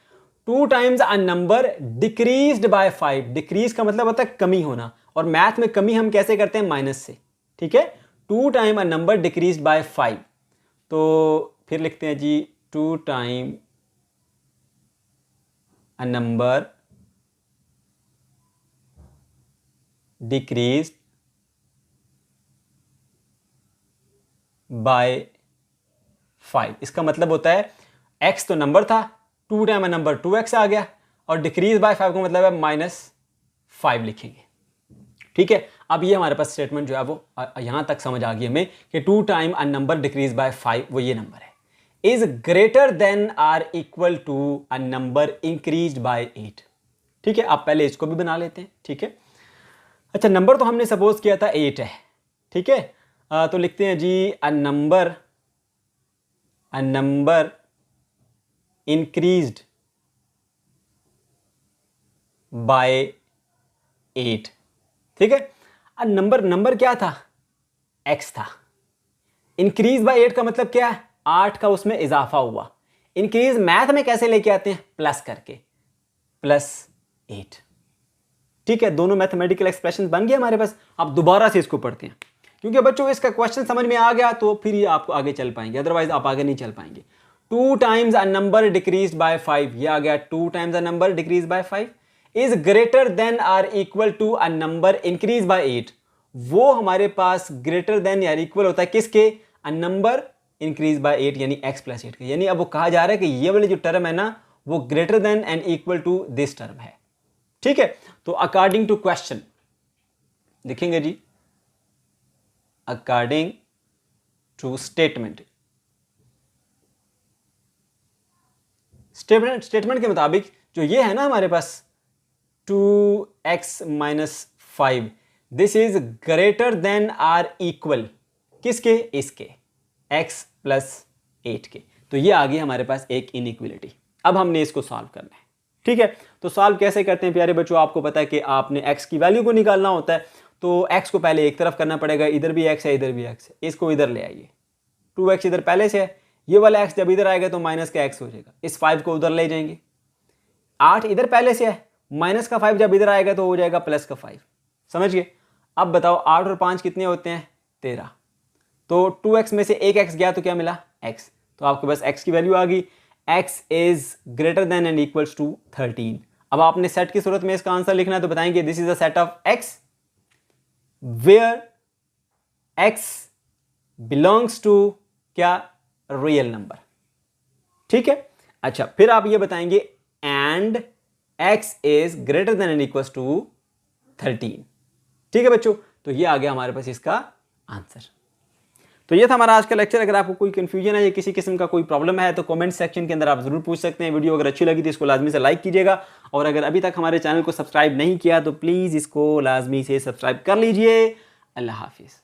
2 times a number decreased bye 5, decrease का मतलब होता है कमी होना, और मैथ में कमी हम कैसे करते हैं, माइनस से। ठीक है, 2 time a number decreased bye 5, तो फिर लिखते हैं जी 2 time a number decreased bye 5, इसका मतलब होता है x तो नंबर था, 2 टाइम अ नंबर 2x आ गया, और डिक्रीज बाय 5 का मतलब है -5 लिखेंगे। ठीक है, अब ये हमारे पास स्टेटमेंट जो है वो यहां तक समझ आ गई हमें कि 2 time a number decrease by 5, वो ये नंबर है, is greater than or equal to a number increased by 8। ठीक है, आप पहले इसको भी बना लेते हैं। ठीक है, अच्छा, नंबर तो हमने सपोज किया था 8 है। ठीक है, तो लिखते हैं जी अ नंबर इंक्रीज्ड बाय 8। ठीक है, नंबर क्या था, x था। इंक्रीज बाय 8 का मतलब क्या है, 8 का उसमें इजाफा हुआ। इंक्रीज मैथ में कैसे लेके आते हैं, प्लस करके, +8। ठीक है, दोनों मैथमेटिकल एक्सप्रेशन बन गए हमारे पास। आप दोबारा से इसको पढ़ते हैं, क्योंकि बच्चों इसका क्वेश्चन समझ में आ गया तो फिर ये आपको आगे चल पाएंगे, अदरवाइज आप आगे नहीं चल पाएंगे। 2 times a number decrease by 5, ये आ गया 2 times a number decrease by 5 is greater than or equal to a number increase by 8। वो हमारे पास ग्रेटर देन या इक्वल होता है किसके, अ नंबर इंक्रीज बाय 8 यानी x + 8 के। यानी अब वो कहा जा रहा है कि ये वाली जो टर्म है ना, वो greater than and equal to this term है। ठीक है, तो अकॉर्डिंग टू क्वेश्चन लिखेंगे जी, अकॉर्डिंग टू स्टेटमेंट के मुताबिक जो ये है ना हमारे पास 2x - 5, this is greater than or equal किसके, इसके, x + 8 के। तो ये आ गई हमारे पास एक इनइक्वालिटी। अब हमने इसको सॉल्व करना है। ठीक है, तो सॉल्व कैसे करते हैं प्यारे बच्चों, आपको पता है कि आपने x की वैल्यू को निकालना होता है। तो x को पहले एक तरफ करना पड़ेगा, इधर भी x है इधर भी x है, इसको इधर ले आइए, 2x इधर पहले से है, ये वाला x जब इधर आएगा तो माइनस का x हो जाएगा, इस 5 को उधर ले जाएंगे, 8 इधर पहले से है, माइनस का 5 जब इधर आएगा तो हो जाएगा प्लस का 5, समझ गए। अब बताओ 8 और 5 कितने होते हैं, 13, तो 2x में से एक x गया तो क्या मिला, x, तो आपके पास x की वैल्यू आ गई, x is greater than and equals to 13। अब आपने सेट की सूरत में इसका आंसर लिखना है तो बताएंगे this is a set of x where x belongs to क्या, रियल नंबर, ठीक है। अच्छा फिर आप ये बताएंगे and x is greater than and equals to 13, ठीक है बच्चों। तो ये आ गया हमारे पास इसका आंसर। तो ये था हमारा आज का लेक्चर। अगर आपको कोई कंफ्यूजन है या किसी किस्म का कोई प्रॉब्लम है तो कमेंट सेक्शन के अंदर आप जरूर पूछ सकते हैं। वीडियो अगर अच्छी लगी तो इसको लाजमी से लाइक कीजिएगा, और अगर अभी तक हमारे चैनल को सब्सक्राइब नहीं किया तो प्लीज़ इसको लाजमी से सब्सक्राइब कर लीजिए। अल्लाह हाफिज़।